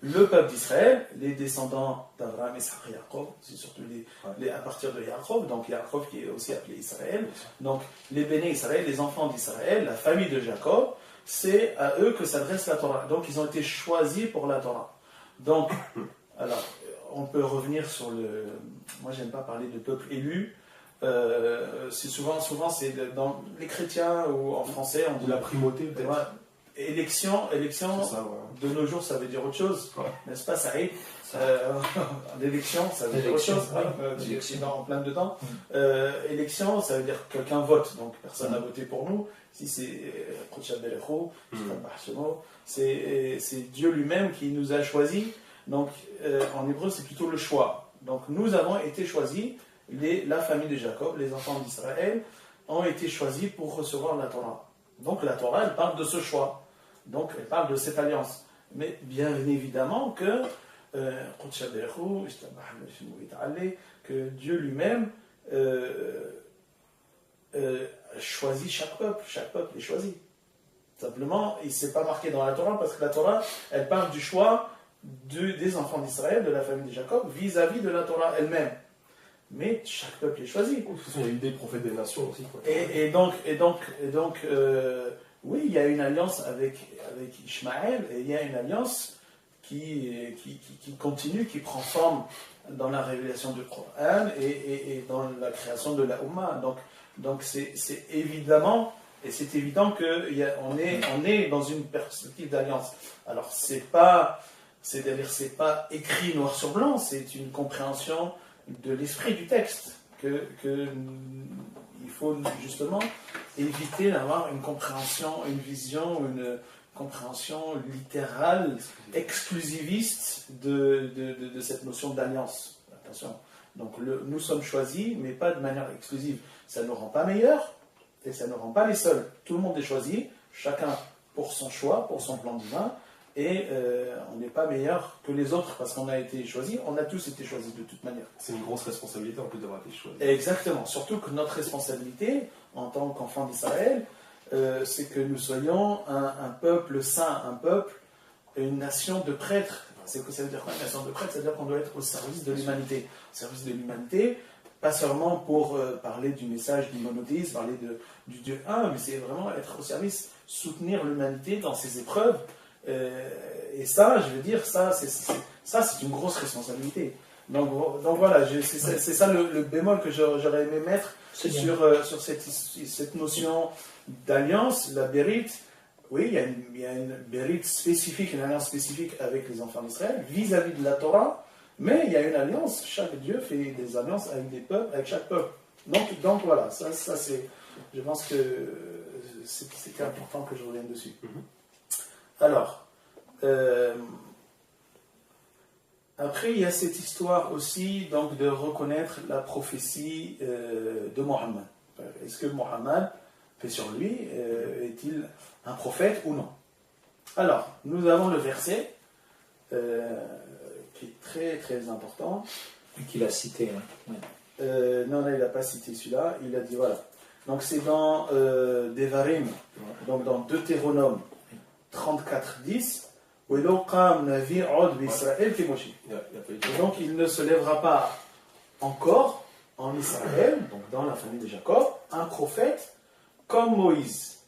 le peuple d'Israël, les descendants d'Abraham, Isaac et Jacob, c'est surtout à partir de Jacob, donc Jacob qui est aussi appelé Israël, donc les béné Israël, les enfants d'Israël, la famille de Jacob, c'est à eux que s'adresse la Torah. Donc ils ont été choisis pour la Torah. Donc, alors, on peut revenir sur le... Moi, j'aime pas parler de peuple élu. C'est souvent c'est dans les chrétiens ou en français, on dit la primauté peut-être. Ouais, élection Ça, ouais. de nos jours, ça veut dire autre chose, n'est-ce pas, Saïd? L'élection, ça veut dire autre L'élection, chose. oui. Je suis en plein dedans. Élection, ça veut dire que quelqu'un vote, donc personne n'a voté pour nous. Si c'est Dieu lui-même qui nous a choisis. Donc en hébreu, c'est plutôt le choix. Donc nous avons été choisis, la famille de Jacob, les enfants d'Israël, ont été choisis pour recevoir la Torah. Donc la Torah, elle parle de ce choix. Donc elle parle de cette alliance. Mais bien évidemment que Dieu lui-même choisit chaque peuple est choisi. Simplement, il ne s'est pas marqué dans la Torah parce que la Torah, elle parle du choix des enfants d'Israël, de la famille de Jacob, vis-à-vis de la Torah elle-même. Mais chaque peuple est choisi. De toute façon, il y a eu des prophètes des nations aussi. Quoi. Et donc oui, il y a une alliance avec Ishmaël et il y a une alliance qui continue, qui prend forme dans la révélation du Coran et dans la création de la Ummah. Donc c'est évident qu'on est dans une perspective d'alliance. Alors c'est pas écrit noir sur blanc, c'est une compréhension de l'esprit du texte que il faut justement éviter d'avoir une compréhension, une vision, une compréhension littérale, exclusiviste de cette notion d'alliance. Attention. Donc nous sommes choisis, mais pas de manière exclusive. Ça ne nous rend pas meilleurs et ça ne nous rend pas les seuls. Tout le monde est choisi, chacun pour son choix, pour son plan divin, et on n'est pas meilleur que les autres parce qu'on a été choisis. On a tous été choisis de toute manière. C'est une grosse responsabilité en plus d'avoir été choisi. Exactement. Surtout que notre responsabilité en tant qu'enfants d'Israël, c'est que nous soyons un peuple saint, un peuple, une nation de prêtres. C'est que ça veut dire quoi, une nation de prêtres? Ça veut dire qu'on doit être au service de l'humanité. Au service de l'humanité, pas seulement pour parler du message du monothéisme, parler du Dieu un, mais c'est vraiment être au service, soutenir l'humanité dans ses épreuves. Et ça, je veux dire, ça c'est une grosse responsabilité. Donc voilà, c'est ça le bémol que j'aurais aimé mettre sur cette notion d'alliance, la bérite. Oui, il y a une bérite spécifique, une alliance spécifique avec les enfants d'Israël vis-à-vis de la Torah, mais il y a une alliance, chaque Dieu fait des alliances avec des peuples, avec chaque peuple. Donc voilà, ça c'est, je pense que c'était important que je revienne dessus. Alors, après il y a cette histoire aussi donc, de reconnaître la prophétie de Mohammed. Est-ce que Mohammed, paix sur lui, est-il un prophète ou non? Alors, nous avons le verset qui est très très important. Qu'il a cité. Hein. Non, il n'a pas cité celui-là, il a dit voilà. Donc c'est dans Devarim, donc dans Deutéronome 34:10. Et donc il ne se lèvera pas encore en Israël, donc dans la famille de Jacob, un prophète comme Moïse.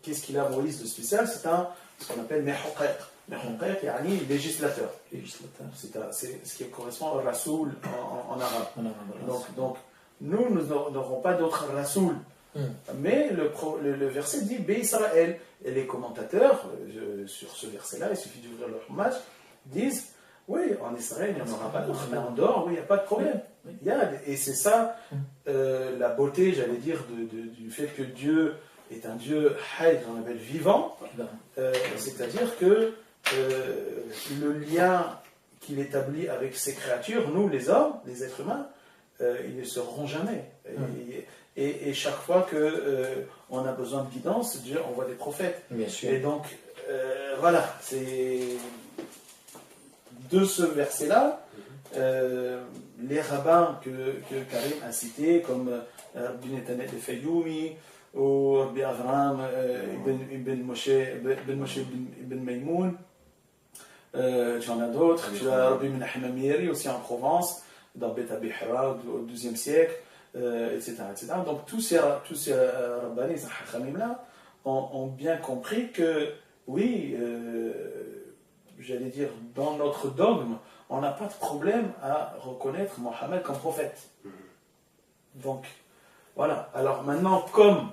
Qu'est-ce qu'il a Moïse de spécial? C'est ce qu'on appelle Mehuqaq. Mehuqaq, yani législateur. C'est ce qui correspond au Rasoul en arabe. Donc nous n'aurons pas d'autre Rasoul. Mais le verset dit Bé Israël. Et les commentateurs sur ce verset-là, il suffit d'ouvrir leur match, disent oui, en Israël, il n'y en aura pas d'autre, mais en dehors, oui, il n'y a pas de problème. Et c'est ça la beauté, j'allais dire, du fait que Dieu est un Dieu hayy, qu'on appelle vivant, c'est-à-dire que le lien qu'il établit avec ses créatures, nous les hommes, les êtres humains, ils ne seront jamais. Et chaque fois qu'on a besoin de guidance, Dieu envoie des prophètes. Bien sûr. Et donc, voilà, c'est de ce verset-là, les rabbins que Karim a cités, comme Rabbi Netanel de Fayoumi, ou Rabbi Avraham ibn Moshe ibn Maïmoun, tu en as d'autres, tu as Rabbi Menachem Amiri aussi en Provence, dans Bet Abihra au XIIe siècle, etc., etc. Donc tous ces rabbins, ces hachamim-là, ont bien compris que, oui, j'allais dire, dans notre dogme, on n'a pas de problème à reconnaître Mohammed comme prophète. Donc, voilà. Alors maintenant, comme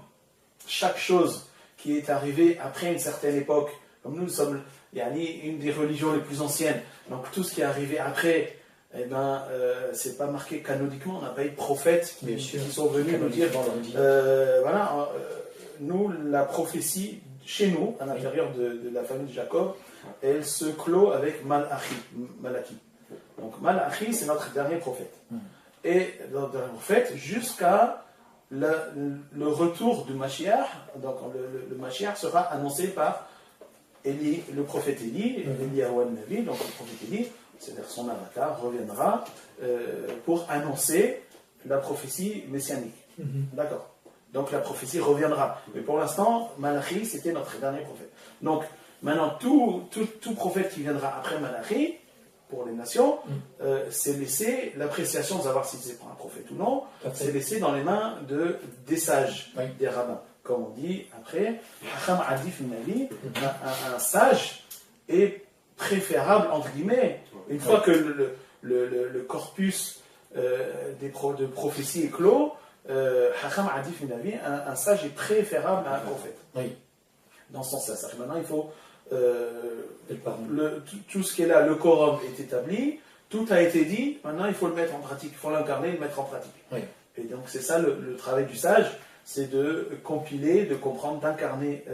chaque chose qui est arrivée après une certaine époque, comme nous sommes une des religions les plus anciennes, donc tout ce qui est arrivé après, eh ben, c'est pas marqué canoniquement, on n'a pas eu de prophètes qui sont venus nous dire, voilà, nous, la prophétie, chez nous, à l'intérieur de la famille de Jacob, elle se clôt avec Malaki. Donc Malachi, c'est notre dernier prophète. Et notre dernier prophète, jusqu'à le retour du Mashiach, donc le Mashiach sera annoncé par Élie, le prophète Élie, Eliyahu Navi, donc le prophète Élie, c'est-à-dire son avatar, reviendra pour annoncer la prophétie messianique. D'accord. Donc la prophétie reviendra. Mais pour l'instant, Malachi, c'était notre dernier prophète. Donc maintenant, tout prophète qui viendra après Malachi, pour les nations, c'est laissé, l'appréciation de savoir si c'est un prophète ou non, c'est laissé dans les mains des sages, des rabbins. Comme on dit après, Hacham Adif Nabi, un sage est préférable, entre guillemets, une fois que le corpus de prophétie est clos, Hacham Adif Nabi, un sage est préférable à un prophète. Dans ce sens-là. Maintenant, il faut. Tout ce qui est là, le quorum est établi, tout a été dit, maintenant il faut le mettre en pratique, il faut l'incarner et le mettre en pratique. Et donc c'est ça le travail du sage, c'est de compiler, de comprendre, d'incarner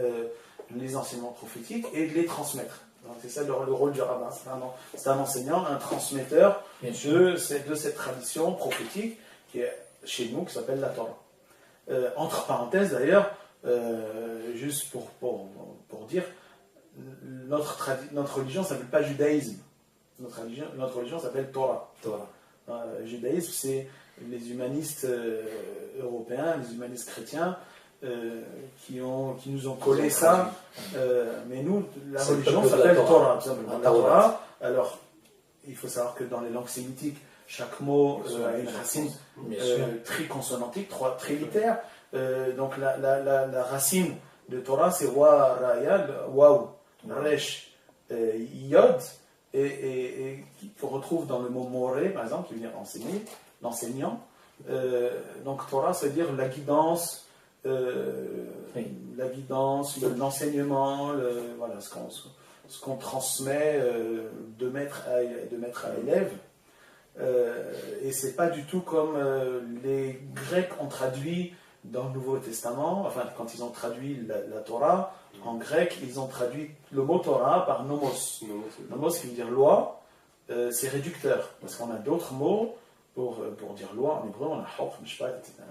les enseignements prophétiques et de les transmettre. Donc c'est ça le rôle du rabbin, c'est un enseignant, un transmetteur de cette tradition prophétique qui est chez nous, qui s'appelle la Torah. Entre parenthèses d'ailleurs, juste pour dire, notre religion ne s'appelle pas judaïsme. Notre religion s'appelle Torah. Judaïsme, c'est les humanistes européens, les humanistes chrétiens qui nous ont collé ça. Mais nous, la religion s'appelle Torah. La Torah, alors, il faut savoir que dans les langues sémitiques, chaque mot a une racine triconsonantique, trilitère. Donc la racine de Torah, c'est Wa, Raya, Waou, Resh, Yod, et qu'on retrouve dans le mot Moré, par exemple, qui veut dire enseigner, l'enseignant. Donc Torah, ça veut dire la guidance, l'enseignement, voilà, ce qu'on transmet de maître à élève. Et c'est pas du tout comme les Grecs ont traduit dans le Nouveau Testament, enfin quand ils ont traduit la Torah, en grec, ils ont traduit le mot Torah par nomos. Nomos qui veut dire loi, c'est réducteur, parce qu'on a d'autres mots pour dire loi en hébreu, on a hokm, mishpat, etc.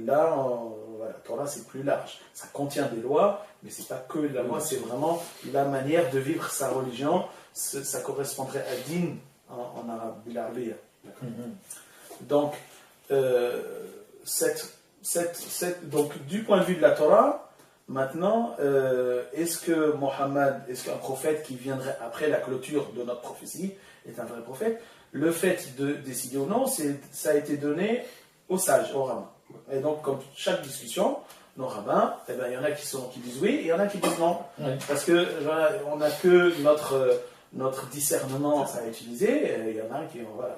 Là, voilà, Torah c'est plus large, ça contient des lois, mais c'est pas que la loi, c'est vraiment la manière de vivre sa religion, ça correspondrait à din en arabe, bil-arabiyya. Donc, donc, du point de vue de la Torah, maintenant, est-ce qu'un prophète qui viendrait après la clôture de notre prophétie est un vrai prophète? Le fait de décider ou non, ça a été donné aux sages, aux rabbins. Et donc, comme chaque discussion, nos rabbins, eh ben, il y en a qui disent oui, et il y en a qui disent non. Parce que on n'a que notre discernement à utiliser. Il y en a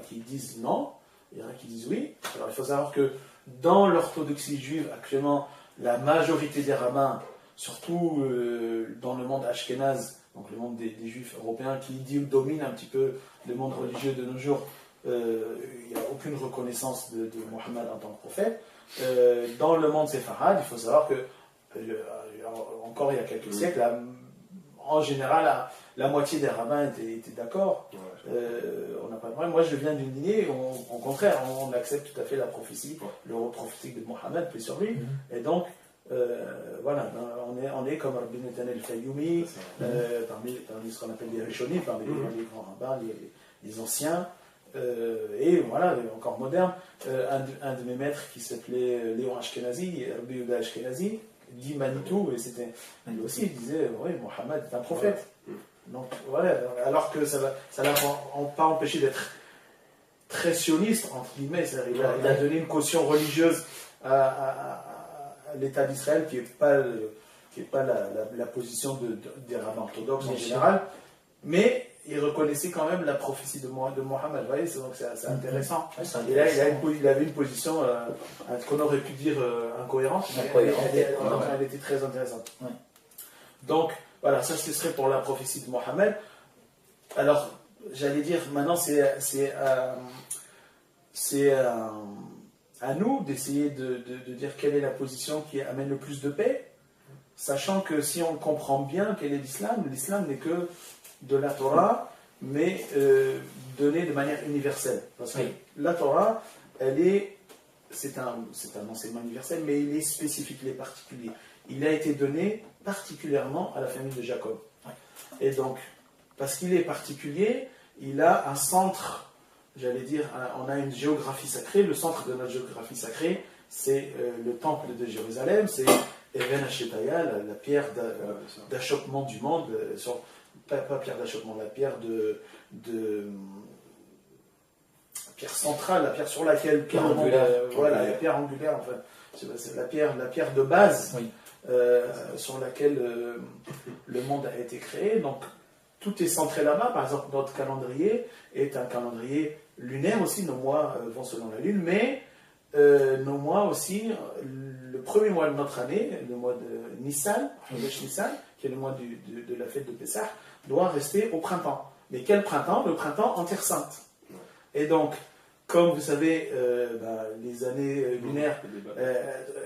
qui disent non, il y en a qui disent oui. Alors, il faut savoir que dans l'orthodoxie juive, actuellement, la majorité des rabbins, surtout dans le monde ashkénaze, donc le monde des juifs européens, qui domine un petit peu le monde religieux de nos jours, il n'y a aucune reconnaissance de Mohammed en tant que prophète. Dans le monde séfarade, il faut savoir que, encore il y a quelques siècles, en général, la moitié des rabbins étaient d'accord. On n'a pas de problème. Moi, je viens d'une lignée, au contraire, on accepte tout à fait la prophétie, le rôle prophétique de Mohammed, paix sur lui. Et donc, voilà, on est comme Rabbi Netanel Fayoumi, parmi ce qu'on appelle les Rishonim, parmi les grands rabbins, les anciens. Et voilà, encore moderne, un de mes maîtres qui s'appelait Léon Ashkenazi, Rabbi Yehuda Ashkenazi, dit Manitou, et lui aussi il disait oui, Mohammed est un prophète. Donc voilà, alors que ça l'a pas empêché d'être très sioniste, entre guillemets, il a donné une caution religieuse à l'État d'Israël qui n'est pas la position des rabbins orthodoxes en général, mais il reconnaissait quand même la prophétie de Mohammed. Vous voyez, donc c'est intéressant. Et là, il avait une position qu'on aurait pu dire incohérente, mais elle était très intéressante. Ouais. Donc, voilà, ça ce serait pour la prophétie de Mohammed. Alors, j'allais dire, maintenant, c'est à nous d'essayer de dire quelle est la position qui amène le plus de paix, sachant que si on comprend bien quel est l'islam n'est que de la Torah, mais donnée de manière universelle. Parce que la Torah, c'est un enseignement universel, mais il est spécifique, il est particulier. Il a été donné particulièrement à la famille de Jacob. Et donc, parce qu'il est particulier, il a un centre, j'allais dire, on a une géographie sacrée. Le centre de notre géographie sacrée, c'est le temple de Jérusalem, c'est Even HaShetaya, la pierre d'achoppement du monde, pas pierre d'achoppement, la pierre pierre centrale, la pierre sur laquelle pierre angulaire. Voilà, la pierre angulaire, enfin, c'est la pierre de base sur laquelle le monde a été créé. Donc tout est centré là-bas. Par exemple, notre calendrier est un calendrier lunaire aussi. Nos mois vont selon la lune, mais nos mois aussi, le premier mois de notre année, le mois de Nissan, qui est le mois de la fête de Pessah, doit rester au printemps. Mais quel printemps? Le printemps en Terre Sainte. Et donc, comme vous savez, les années lunaires,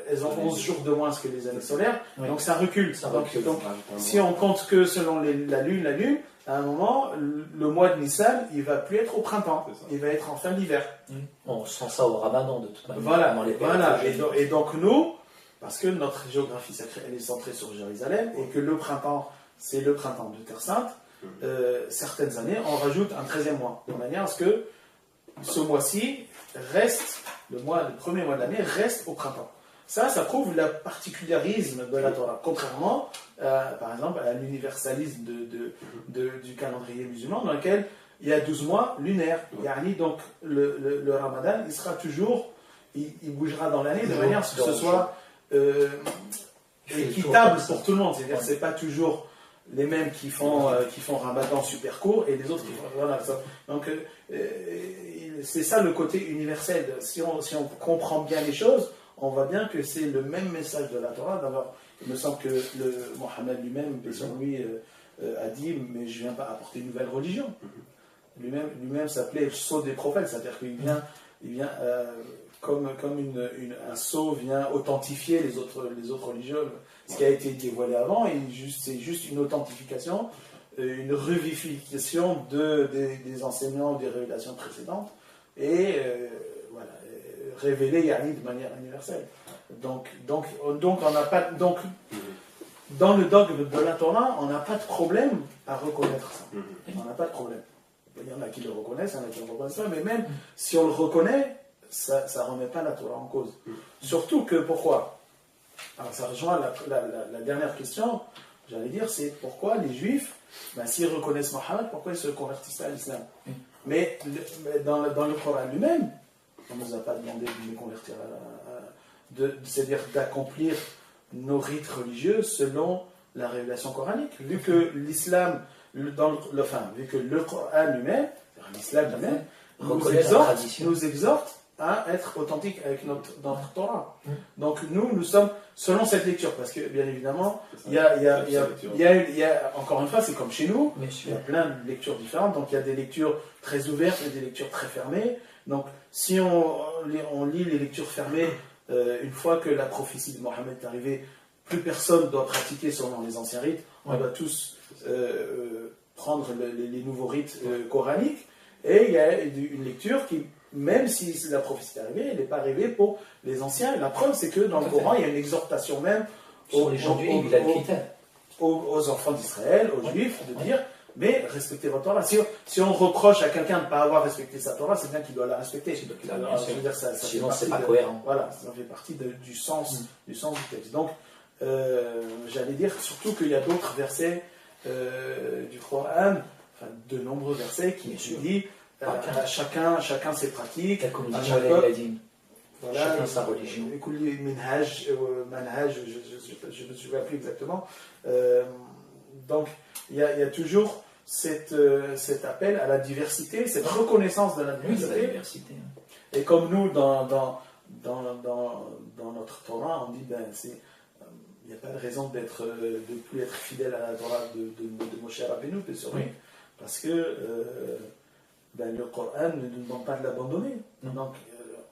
elles ont 11 jours de moins que les années solaires, donc ça recule. Donc, si on compte que selon la lune, à un moment, le mois de Nissan, il ne va plus être au printemps, il va être en fin d'hiver. On sent ça au Ramadan de toute manière. Voilà. Et donc nous, parce que notre géographie sacrée, elle est centrée sur Jérusalem, et que le printemps, c'est le printemps de Terre Sainte, certaines années, on rajoute un 13e mois, de manière à ce que ce mois-ci reste, le premier mois de l'année reste au printemps. Ça prouve le particularisme de la Torah, contrairement, par exemple, à l'universalisme du calendrier musulman, dans lequel il y a 12 mois lunaires. Donc le Ramadan, il sera toujours, il bougera dans l'année de manière à ce que ce soit équitable pour tout le monde. C'est-à-dire que ce n'est pas toujours les mêmes qui font Ramadan super court et les autres qui font... Voilà, ça. Donc c'est ça le côté universel. Si on comprend bien les choses, on voit bien que c'est le même message de la Torah. D'abord, il me semble que Mohammed lui-même, lui, a dit, mais je ne viens pas apporter une nouvelle religion. Lui-même s'appelait le sceau des prophètes, c'est-à-dire qu'il vient comme un sceau vient authentifier les autres religions, ce qui a été dévoilé avant, et c'est juste une authentification, une revivification des enseignements, des révélations précédentes, et voilà, révélé de manière universelle. Donc on n'a pas, dans le dogme de la Torah, on n'a pas de problème à reconnaître ça. On n'a pas de problème. Il y en a qui le reconnaissent, il y en a qui ne le reconnaissent pas, mais même si on le reconnaît, ça ne remet pas la Torah en cause. Surtout que, pourquoi? Alors ça rejoint la dernière question, j'allais dire, c'est pourquoi les Juifs, s'ils reconnaissent Mohammed, pourquoi ils ne se convertissent pas à l'islam? Mais dans le Coran lui-même, on ne nous a pas demandé de nous convertir, c'est-à-dire d'accomplir nos rites religieux selon la révélation coranique. Vu que l'islam, vu que le Coran lui-même, l'islam lui-même, nous exhorte à être authentique avec notre Torah. Donc nous sommes selon cette lecture, parce que bien évidemment, il y a encore une fois, c'est comme chez nous, il y a plein de lectures différentes, donc il y a des lectures très ouvertes et des lectures très fermées. Donc si on lit les lectures fermées, une fois que la prophétie de Mohammed est arrivée, plus personne doit pratiquer selon les anciens rites, on doit tous prendre les nouveaux rites coraniques. Et il y a une lecture qui, même si la prophétie est arrivée, elle n'est pas arrivée pour les anciens. La preuve, c'est que dans le Coran, il y a une exhortation même aux enfants d'Israël, aux Juifs, de dire, mais respectez votre Torah. Si on reproche à quelqu'un de ne pas avoir respecté sa Torah, c'est bien qu'il doit la respecter. Alors, je veux dire, sinon, c'est pas cohérent. Voilà, ça fait partie du sens du texte. Donc, j'allais dire surtout qu'il y a d'autres versets du Coran, enfin, de nombreux versets qui disent chacun ses pratiques. Voilà, chacun sa religion. Manhaj, je ne me souviens plus exactement. Donc, il y a toujours cet appel à la diversité, cette reconnaissance de la diversité. Et comme nous, dans notre Torah, on dit il n'y a pas de raison de plus être fidèle à la Torah de Moshe Rabbeinu, parce que le Coran ne nous demande pas de l'abandonner. Donc,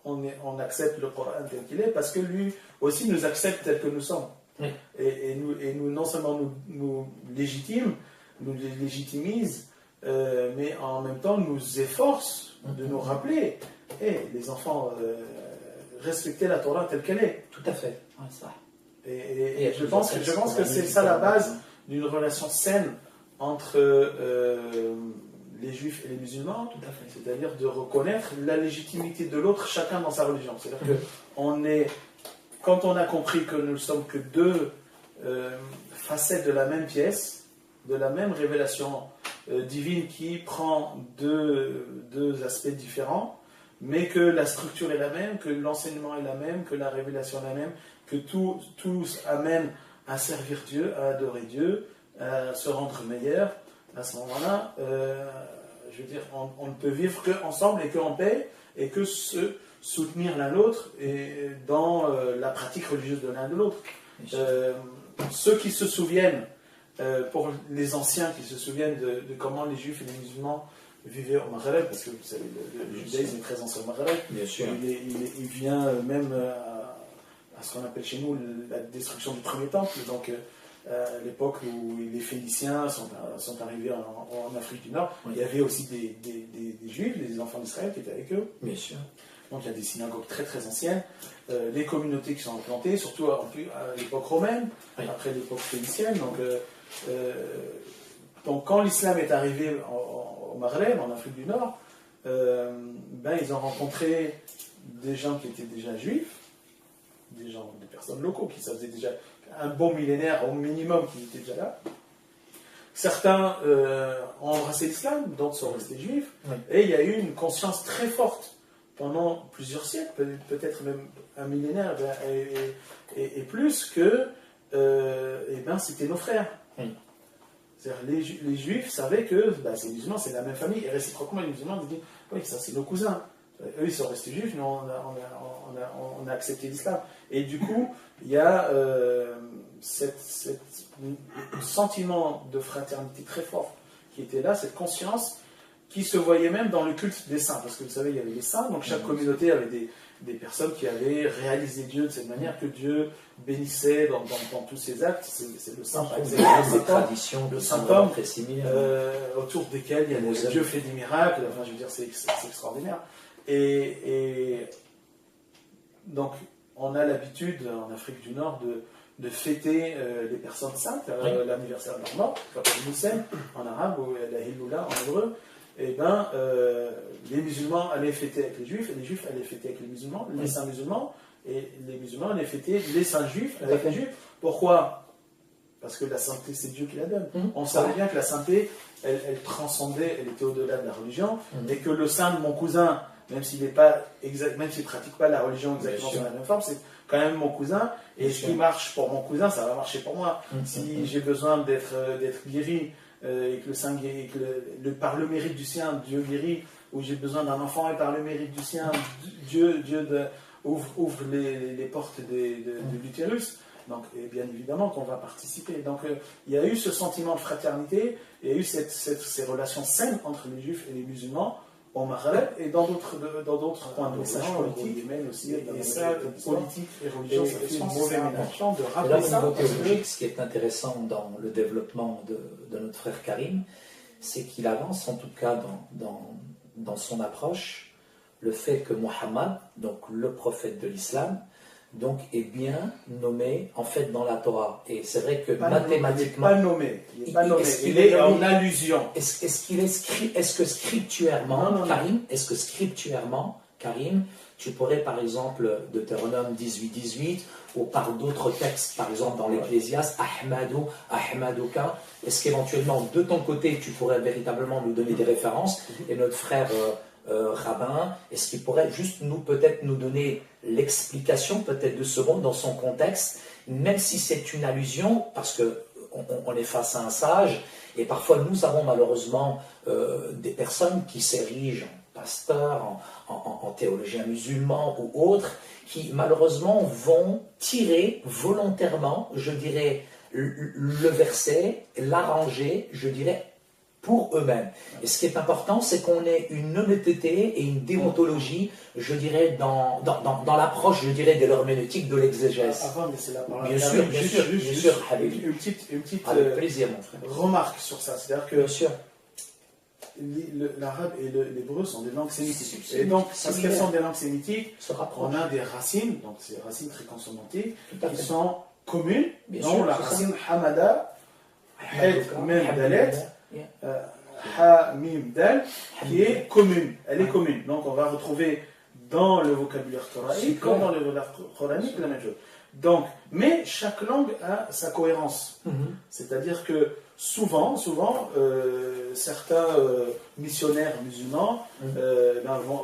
on accepte le Coran tel qu'il est, parce que lui aussi nous accepte tel que nous sommes. Oui. Et nous non seulement nous légitimise, mais en même temps nous efforce de nous rappeler, les enfants, respectez la Torah telle qu'elle est. Tout à fait. Ouais, ça. Et je pense que c'est ça la base d'une relation saine entre les juifs et les musulmans, c'est-à-dire de reconnaître la légitimité de l'autre, chacun dans sa religion. C'est-à-dire que quand on a compris que nous ne sommes que deux facettes de la même pièce, de la même révélation divine qui prend deux aspects différents, mais que la structure est la même, que l'enseignement est la même, que la révélation est la même, que tout amène à servir Dieu, à adorer Dieu, à se rendre meilleur. À ce moment-là, je veux dire, on ne peut vivre qu'ensemble et qu'en paix, et que se soutenir l'un l'autre et dans la pratique religieuse de l'un de l'autre. Ceux qui se souviennent, pour les anciens qui se souviennent de comment les juifs et les musulmans vivaient au Maghreb, parce que vous savez, le judaïsme est présent sur le Maghreb, il vient même à ce qu'on appelle chez nous la destruction du premier temple, donc à l'époque où les Phéniciens sont arrivés en Afrique du Nord, il y avait aussi des Juifs, des enfants d'Israël qui étaient avec eux. Bien sûr. Donc il y a des synagogues très très anciennes, les communautés qui sont implantées, surtout à l'époque romaine, après l'époque phénicienne. Donc quand l'islam est arrivé au Maghreb, en Afrique du Nord, ils ont rencontré des gens qui étaient déjà juifs, des personnes locaux qui ça faisait déjà un bon millénaire au minimum qui étaient déjà là. Certains ont embrassé l'islam, d'autres sont restés juifs, et il y a eu une conscience très forte pendant plusieurs siècles, peut-être même un millénaire et plus, que c'était nos frères. C'est-à-dire, les juifs savaient que ces musulmans, c'est la même famille, et réciproquement, les musulmans disaient oui, ça c'est nos cousins. Eux, ils sont restés juifs, nous, on a accepté l'islam. Et du coup, il y a ce sentiment de fraternité très fort qui était là, cette conscience qui se voyait même dans le culte des saints. Parce que vous savez, il y avait les saints, donc chaque communauté avait des personnes qui avaient réalisé Dieu de cette manière que Dieu bénissait dans tous ses actes. C'est le saint, par exemple, le saint homme, autour desquels Dieu fait des miracles. Enfin, je veux dire, c'est extraordinaire. Et donc, on a l'habitude en Afrique du Nord de fêter les personnes saintes, l'anniversaire de leur mort, comme le Moussem en arabe ou la Hiloula en hébreu. Les musulmans allaient fêter avec les juifs, et les juifs allaient fêter avec les musulmans, les saints musulmans, et les musulmans allaient fêter les saints juifs avec les juifs. Pourquoi ? Parce que la sainteté, c'est Dieu qui la donne. On savait bien que la sainteté, elle transcendait, elle était au-delà de la religion, et que le saint de mon cousin, même s'il ne pratique pas la religion exactement sur la même forme, c'est quand même mon cousin, et ce qui marche pour mon cousin, ça va marcher pour moi. Si j'ai besoin d'être guéri, et que le saint guérit, par le mérite du sien, Dieu guérit, ou j'ai besoin d'un enfant, et par le mérite du sien, Dieu ouvre les portes de l'utérus. Donc, et bien évidemment qu'on va participer. Donc, il y a eu ce sentiment de fraternité, il y a eu ces relations saines entre les juifs et les musulmans au Maghreb et dans d'autres coins de messages politiques, aussi, politique et religieux. C'est important de rappeler ça. Au niveau théologique, ce qui est intéressant dans le développement de notre frère Karim, c'est qu'il avance en tout cas dans son approche le fait que Mohammed, donc le prophète de l'islam, donc est bien nommé en fait dans la Torah. Et c'est vrai que mathématiquement... Il n'est pas nommé. Il est en allusion. Est-ce que scripturairement, Karim, tu pourrais par exemple, Deutéronome 18-18, ou par d'autres textes, par exemple dans l'Ecclésiaste, Ahmadouka, est-ce qu'éventuellement de ton côté tu pourrais véritablement nous donner des références, et notre frère rabbin, est-ce qu'il pourrait juste peut-être nous donner l'explication peut-être de ce mot dans son contexte, même si c'est une allusion, parce qu'on est face à un sage, et parfois nous avons malheureusement des personnes qui s'érigent en pasteurs, en théologiens musulmans ou autres, qui malheureusement vont tirer volontairement, je dirais, le verset, l'arranger, je dirais, pour eux-mêmes. Et ce qui est important, c'est qu'on ait une honnêteté et une déontologie, je dirais, dans l'approche, je dirais, de l'herméneutique, de l'exégèse. Avant, mais c'est la parole. Bien sûr, Une petite avec plaisir, mon frère. Remarque sur ça. C'est-à-dire que bien sûr. L'arabe et l'hébreu sont des langues sémitiques. Et donc, parce qu'elles sont des langues sémitiques, on a des racines, donc ces racines très consonantiques, qui sont communes, dont la racine hamada, het, mem, dalet, ha, mim, dal, qui est commune. Elle est commune. Donc, on va retrouver dans le vocabulaire coranique, comme dans le vocabulaire coranique, la même chose. Donc, mais chaque langue a sa cohérence. C'est-à-dire que souvent, certains missionnaires musulmans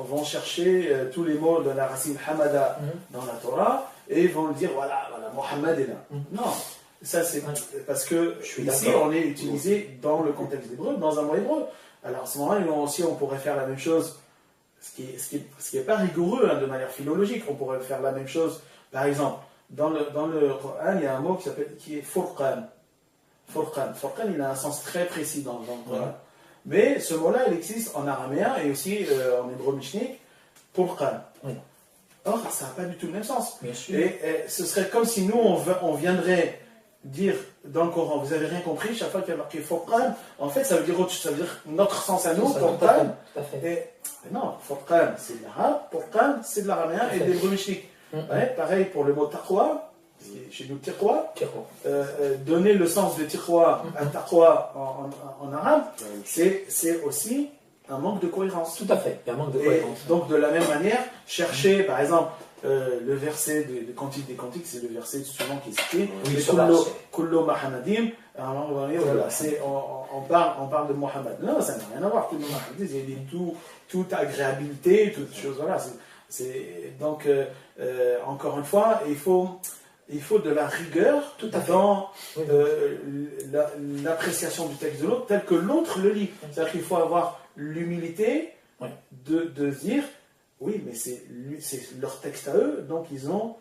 vont chercher tous les mots de la racine hamada dans la Torah et vont dire voilà, Mohammed est là. Non, ça c'est parce que ici on est utilisé dans le contexte hébreu, dans un mot hébreu. Alors à ce moment-là, aussi on pourrait faire la même chose, ce qui est pas rigoureux de manière philologique. On pourrait faire la même chose, par exemple, dans le Coran, il y a un mot qui est Furqan. Furqan, il a un sens très précis dans le Coran. Mais ce mot-là, il existe en araméen et aussi en hébreu mishnique, Furqan. Or, ça n'a pas du tout le même sens. Et ce serait comme si nous, on viendrait dire dans le Coran, vous n'avez rien compris, chaque fois qu'il y a marqué Furqan, en fait, ça veut dire notre sens à nous, Furqan. Non, Furqan, c'est de l'arabe, Furqan, c'est de l'araméen et de l'hébreu mishnique. Pareil pour le mot taqwa, chez nous tiqwa, donner le sens de tiqwa à taqwa en arabe, c'est aussi un manque de cohérence. Tout à fait, il y a un manque de cohérence. Donc de la même manière, chercher par exemple le verset de Cantique des Cantiques, c'est le verset souvent qui est cité, Kullo Mahamadim, on parle de Mohammed. Non, ça n'a rien à voir, Kullo Mahamadim, il y a toute agréabilité, toutes choses, voilà. Donc, encore une fois, il faut de la rigueur dans l'appréciation du texte de l'autre, tel que l'autre le lit. C'est-à-dire qu'il faut avoir l'humilité de dire, oui, mais c'est leur texte à eux, donc ils ont,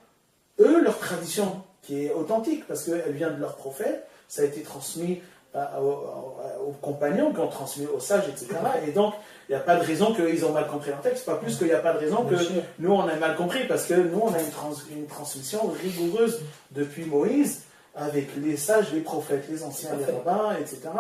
eux, leur tradition qui est authentique, parce qu'elle vient de leur prophète, ça a été transmis aux compagnons qui ont transmis aux sages, etc. Et donc, il n'y a pas de raison qu'ils ont mal compris leur texte, pas plus qu'il n'y a pas de raison que nous, on a mal compris, parce que nous, on a une transmission rigoureuse depuis Moïse, avec les sages, les prophètes, les anciens, les rabbins, etc.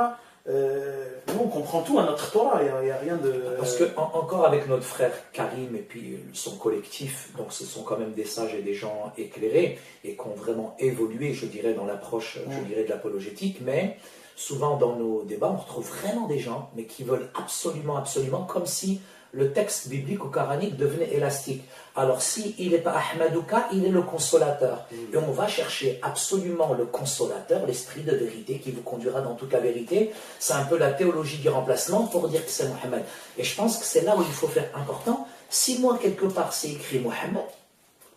Nous, on comprend tout à notre Torah, il n'y a rien de... Parce que, encore avec notre frère Karim et puis son collectif, donc ce sont quand même des sages et des gens éclairés, et qui ont vraiment évolué, je dirais, dans l'approche, je dirais, de l'apologétique, mais... Souvent dans nos débats, on retrouve vraiment des gens, mais qui veulent absolument, comme si le texte biblique ou coranique devenait élastique. Alors s'il n'est pas Ahmadouka, il est le consolateur. Et on va chercher absolument le consolateur, l'esprit de vérité qui vous conduira dans toute la vérité. C'est un peu la théologie du remplacement pour dire que c'est Mohammed. Et je pense que c'est là où il faut faire important. Si moi, quelque part, c'est écrit Mohammed,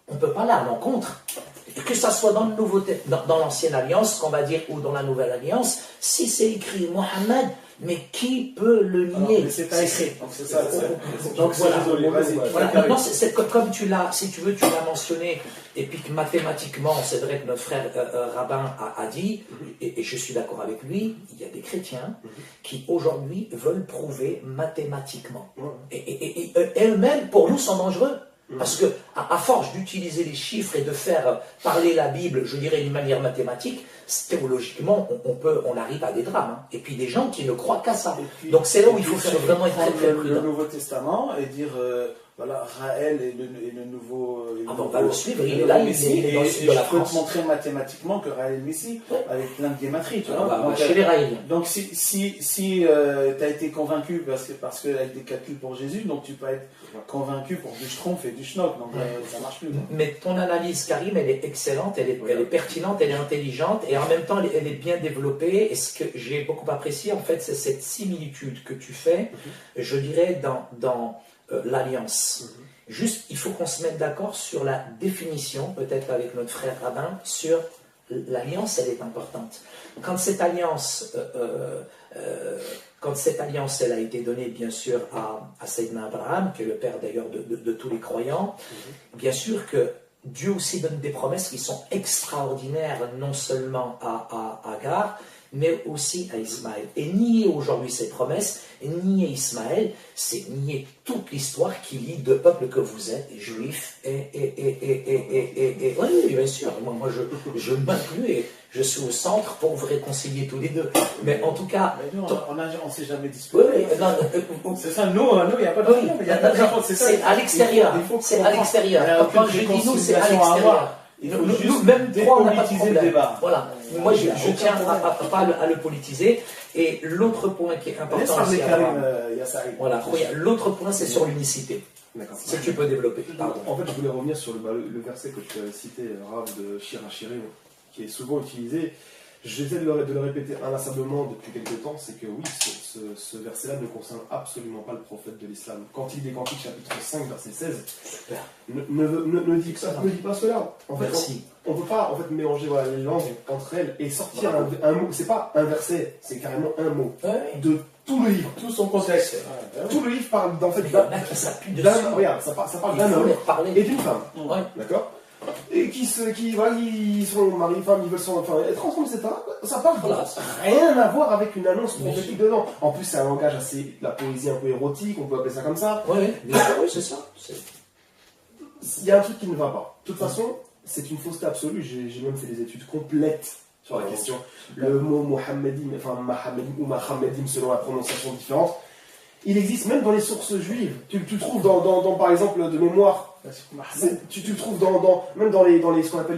on ne peut pas aller à l'encontre. Que ça soit dans, dans l'ancienne alliance, qu'on va dire, ou dans la nouvelle alliance, si c'est écrit Mohammed, mais qui peut le nier? C'est pas écrit. C'est ça. Donc voilà. Voilà. Non, c'est comme tu l'as, si tu veux, tu l'as mentionné, et puis que mathématiquement, c'est vrai que notre frère rabbin a dit, et je suis d'accord avec lui, il y a des chrétiens qui aujourd'hui veulent prouver mathématiquement. Et eux-mêmes, pour nous, sont dangereux. Parce que, à force d'utiliser les chiffres et de faire parler la Bible, je dirais d'une manière mathématique, théologiquement, on arrive à des drames. Hein. Et puis des gens qui ne croient qu'à ça. Donc c'est là où il faut vraiment être très très prudent. Le Nouveau Testament et dire, voilà, Raël est le nouveau. On va le suivre, il est là, il est dans le sud de la France. Je peux te montrer mathématiquement que Raël est le Messie, avec plein de guématries, tu vois. Donc, chez les Raéliens. Donc si tu as été convaincu parce qu'avec des calculs pour Jésus, donc tu peux être convaincu pour du schtroumpf et du schnock, donc ça marche plus. Mais ton analyse, Karim, elle est excellente, elle est pertinente, elle est intelligente, et en même temps, elle est bien développée. Et ce que j'ai beaucoup apprécié, en fait, c'est cette similitude que tu fais, je dirais, dans l'alliance. Juste, il faut qu'on se mette d'accord sur la définition, peut-être avec notre frère rabbin, sur l'alliance, elle est importante. Quand cette alliance, elle a été donnée, bien sûr, à Sayyidina Abraham, qui est le père d'ailleurs de tous les croyants, bien sûr que Dieu aussi donne des promesses qui sont extraordinaires, non seulement à Agar, mais aussi à Ismaël. Et nier aujourd'hui ces promesses, nier Ismaël, c'est nier toute l'histoire qui lie deux peuples que vous êtes, juifs et oui, bien sûr, moi je m'inclus et je suis au centre pour vous réconcilier tous les deux. Mais en tout cas... Mais nous, on ne s'est jamais disputé. C'est ça, nous, il n'y a pas de problème. C'est à l'extérieur. C'est à l'extérieur. Quand je dis nous, c'est à l'extérieur. Nous, même trois, on n'a pas de problème. Voilà. Moi, je tiens à le politiser. Et l'autre point qui est important aussi, voilà, l'autre point, c'est sur l'unicité. Si tu peux développer. Pardon. En fait, je voulais revenir sur le verset que tu avais cité, Rav de Shirachiré, qui est souvent utilisé. J'essaie de le répéter inlassablement depuis quelques temps, c'est que oui, ce verset-là ne concerne absolument pas le prophète de l'islam. Cantique des Cantiques, chapitre 5, verset 16, ne dit pas cela. En fait, on ne peut pas mélanger les langues entre elles et sortir un mot. C'est pas un verset, c'est carrément un mot de tout le livre. Tout son contexte. Tout le livre parle en fait ça parle d'un homme et d'une femme. D'accord ? Et qui sont mari et femme, ils veulent être ensemble, etc. Ça parle rien à voir avec une annonce prophétique dedans. En plus, c'est un langage assez, la poésie un peu érotique, on peut appeler ça comme ça. Oui, c'est ça. Il y a un truc qui ne va pas. De toute façon, c'est une fausseté absolue. J'ai même fait des études complètes sur la question. Le mot Mohammedim, ou Mohammedim selon la prononciation différente, il existe même dans les sources juives. Tu trouves dans par exemple, de mémoire. Tu trouves même dans ce qu'on appelle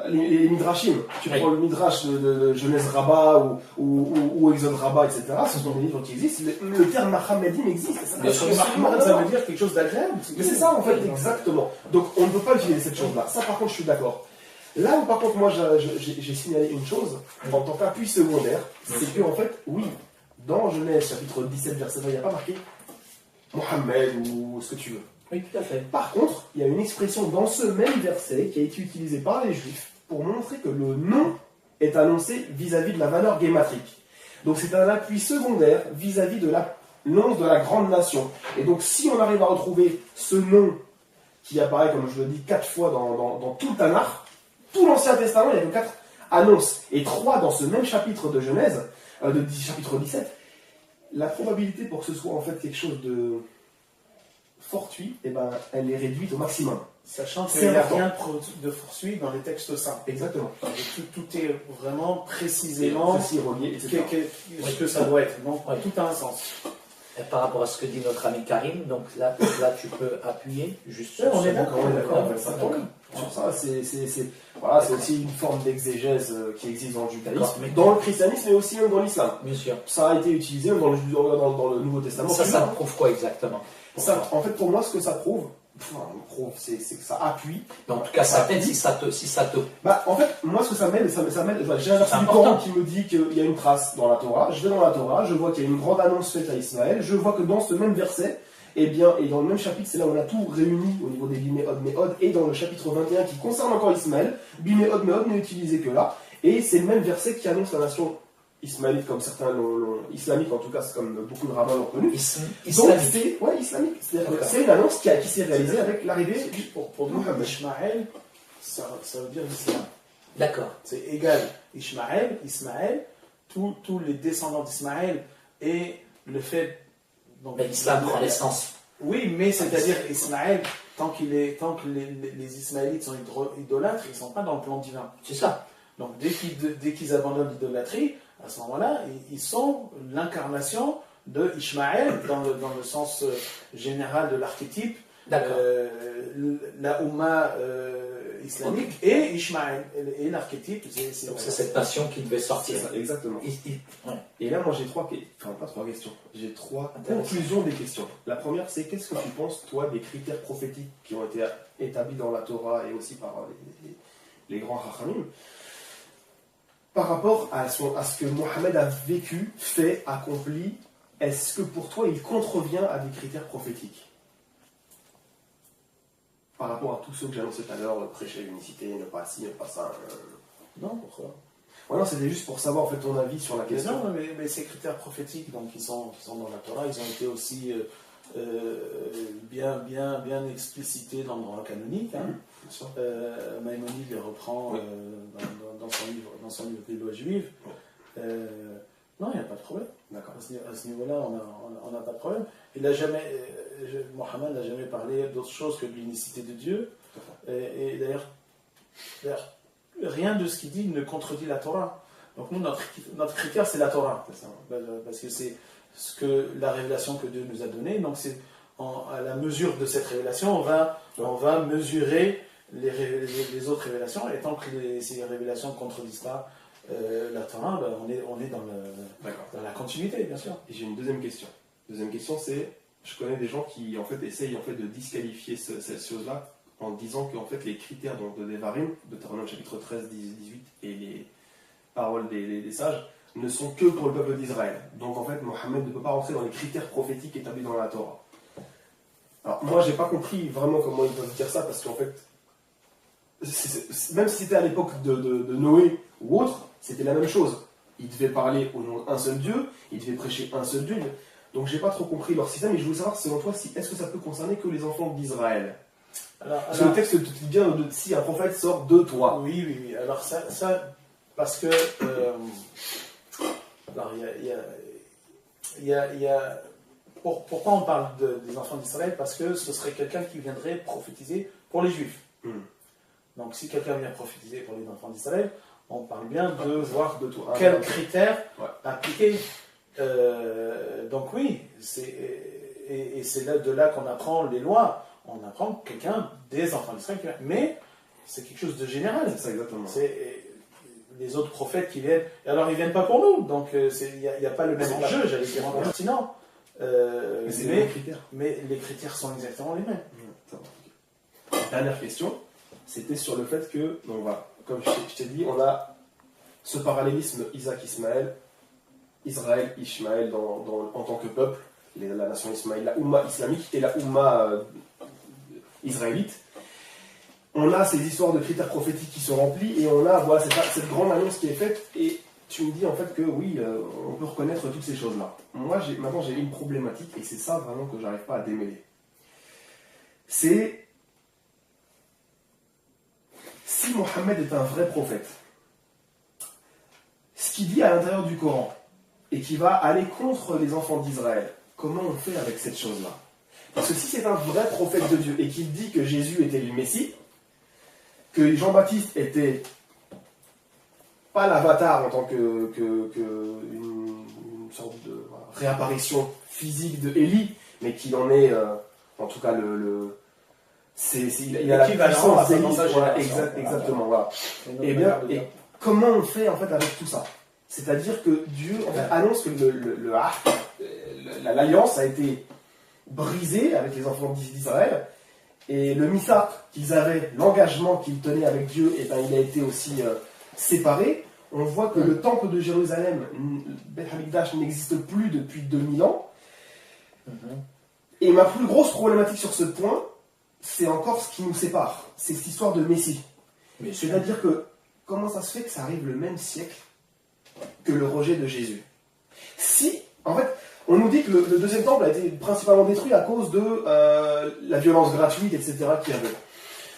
les midrashim. Tu prends le midrash de Genèse Rabbah ou Exode Rabbah, etc. Ce sont des livres qui existent. Le terme Mahamedim existe. Ça veut dire quelque chose d'agréable. Mais c'est ça en fait, exactement. Donc on ne peut pas utiliser cette chose-là. Ça par contre, je suis d'accord. Là où par contre, moi j'ai signalé une chose, en tant qu'appui secondaire, c'est que en fait, oui, dans Genèse chapitre 17, verset 20, il n'y a pas marqué Mohammed ou ce que tu veux. Oui, tout à fait. Par contre, il y a une expression dans ce même verset qui a été utilisée par les Juifs pour montrer que le nom est annoncé vis-à-vis de la valeur guématrique. Donc c'est un appui secondaire vis-à-vis de l'annonce de la grande nation. Et donc si on arrive à retrouver ce nom qui apparaît, comme je le dis, 4 fois dans tout le Tanakh, tout l'Ancien Testament, il y a que 4 annonces, et 3 dans ce même chapitre de Genèse, chapitre 17, la probabilité pour que ce soit en fait quelque chose de fortuit, elle est réduite au maximum. Sachant qu'il n'y a rien de fortuit dans les textes saints. Exactement. Tout est vraiment précisément relié, ce que ça doit être. Donc tout a un sens. Et par rapport à ce que dit notre ami Karim, donc là tu peux appuyer juste sur on est d'accord. Sur ça, c'est aussi une forme d'exégèse qui existe dans le judaïsme, mais dans le christianisme, mais aussi même dans l'islam. Bien sûr. Ça a été utilisé dans le Nouveau Testament. Ça prouve quoi exactement? En fait, pour moi, ce que ça prouve, c'est que ça appuie. Mais en tout cas, ça t'aide si ça te. En fait, moi, ce que ça m'aide, j'ai un verset du Coran qui me dit qu'il y a une trace dans la Torah. Je vais dans la Torah, je vois qu'il y a une grande annonce faite à Ismaël. Je vois que dans ce même verset, et dans le même chapitre, c'est là où on a tout réuni au niveau des Biméod, Méod, et dans le chapitre 21 qui concerne encore Ismaël, Biméod, Méod n'est utilisé que là. Et c'est le même verset qui annonce la nation ismaélite, comme certains l'ont, islamique en tout cas, c'est comme beaucoup de rabbins l'ont connu. Islamique. Donc islamique. C'est une annonce qui s'est réalisée avec l'arrivée pour nous, Ishmaël, ça veut dire l'islam. D'accord. C'est égal. Ismaël, tous les descendants d'Ismaël et le fait. Donc, l'islam prend l'essence. Oui, mais c'est-à-dire Ismaël, tant que les Ismaélites sont idolâtres, ils ne sont pas dans le plan divin. C'est ça. Donc dès qu'ils abandonnent l'idolâtrie, à ce moment-là, ils sont l'incarnation de Ishmaël dans le sens général de l'archétype, la Oumma islamique et Ishmaël. Et l'archétype, c'est cette nation qui devait sortir. Ça, exactement. Ouais. Et là, moi, j'ai pas trois questions, j'ai trois conclusions des questions. La première, c'est qu'est-ce que tu penses, toi, des critères prophétiques qui ont été établis dans la Torah et aussi par les grands Chachamim par rapport à ce que Mohammed a vécu, fait, accompli? Est-ce que pour toi, il contrevient à des critères prophétiques? Par rapport à tous ceux que j'ai annoncés tout à l'heure, prêcher l'unicité, ne pas ci, ne pas ça. Non, pourquoi? Ouais, non, c'était juste pour savoir en fait ton avis sur la question. Non, mais ces critères prophétiques, donc, qui sont dans la Torah, ils ont été aussi bien explicités dans le droit canonique. Hein. Maïmonide les reprend dans son livre des lois juives. Non, il n'y a pas de problème. D'accord. À ce niveau-là, on n'a pas de problème. Mohammed n'a jamais parlé d'autre chose que de l'unicité de Dieu. Et d'ailleurs, rien de ce qu'il dit ne contredit la Torah. Donc nous, notre critère, c'est la Torah. Parce que c'est la révélation que Dieu nous a donnée. Donc c'est à la mesure de cette révélation, on va mesurer les autres révélations. Et tant que ces révélations ne contredisent pas la Torah, on est dans la continuité, bien sûr. Et j'ai une deuxième question. Deuxième question, c'est, je connais des gens qui en fait essayent en fait de disqualifier cette chose-là en disant que en fait les critères de Devarim, Deutéronome chapitre 13, 18 et les paroles des sages ne sont que pour le peuple d'Israël. Donc en fait, Mohammed ne peut pas rentrer dans les critères prophétiques établis dans la Torah. Alors moi, j'ai pas compris vraiment comment ils peuvent dire ça parce qu'en fait, même si c'était à l'époque de Noé ou autre, c'était la même chose. Ils devaient parler au nom d'un seul Dieu, ils devaient prêcher un seul Dieu. Donc j'ai pas trop compris leur système et je voulais savoir selon toi est-ce que ça peut concerner que les enfants d'Israël? Parce que le texte te dit bien si un prophète sort de toi. Oui. Alors ça parce que alors pourquoi on parle des enfants d'Israël? Parce que ce serait quelqu'un qui viendrait prophétiser pour les Juifs. Donc si quelqu'un vient prophétiser pour les enfants d'Israël, on parle bien de voir quels critères appliquer. Donc oui, et c'est de là qu'on apprend les lois. On apprend quelqu'un des enfants d'Israël, mais c'est quelque chose de général. C'est ça, exactement. C'est les autres prophètes qui viennent. Et alors ils viennent pas pour nous, donc il n'y a pas le même enjeu, j'allais dire pertinent. Mais les critères sont exactement les mêmes. Dernière question, c'était sur le fait que, donc voilà, comme je t'ai dit, on a ce parallélisme Isaac-Ismaël, Israël-Ishmaël en tant que peuple, la nation Ismaël, la Oumma islamique et la Oumma israélite. On a ces histoires de critères prophétiques qui sont remplies et on a cette grande annonce qui est faite et tu me dis en fait que oui, on peut reconnaître toutes ces choses-là. Moi, maintenant j'ai une problématique et c'est ça vraiment que j'arrive pas à démêler. C'est si Mohammed est un vrai prophète, ce qu'il dit à l'intérieur du Coran et qui va aller contre les enfants d'Israël, comment on fait avec cette chose-là? Parce que si c'est un vrai prophète de Dieu et qu'il dit que Jésus était le Messie, que Jean-Baptiste était pas l'avatar en tant que une sorte de réapparition physique de Élie, mais qu'il en est en tout cas il a la puissance d'Élie. Voilà, exactement. Voilà. Et bien, comment on fait en fait avec tout ça? C'est-à-dire que Dieu en fait, annonce que l'alliance a été brisée avec les enfants d'Israël et le mithaq qu'ils avaient, l'engagement qu'ils tenaient avec Dieu, et ben, il a été aussi séparé. On voit que le temple de Jérusalem, Beth Hamikdash, n'existe plus depuis 2000 ans. Et ma plus grosse problématique sur ce point, c'est encore ce qui nous sépare. C'est cette histoire de Messie. C'est-à-dire que comment ça se fait que ça arrive le même siècle que le rejet de Jésus? Si, en fait, on nous dit que le deuxième temple a été principalement détruit à cause de la violence gratuite, etc. qu'il y avait.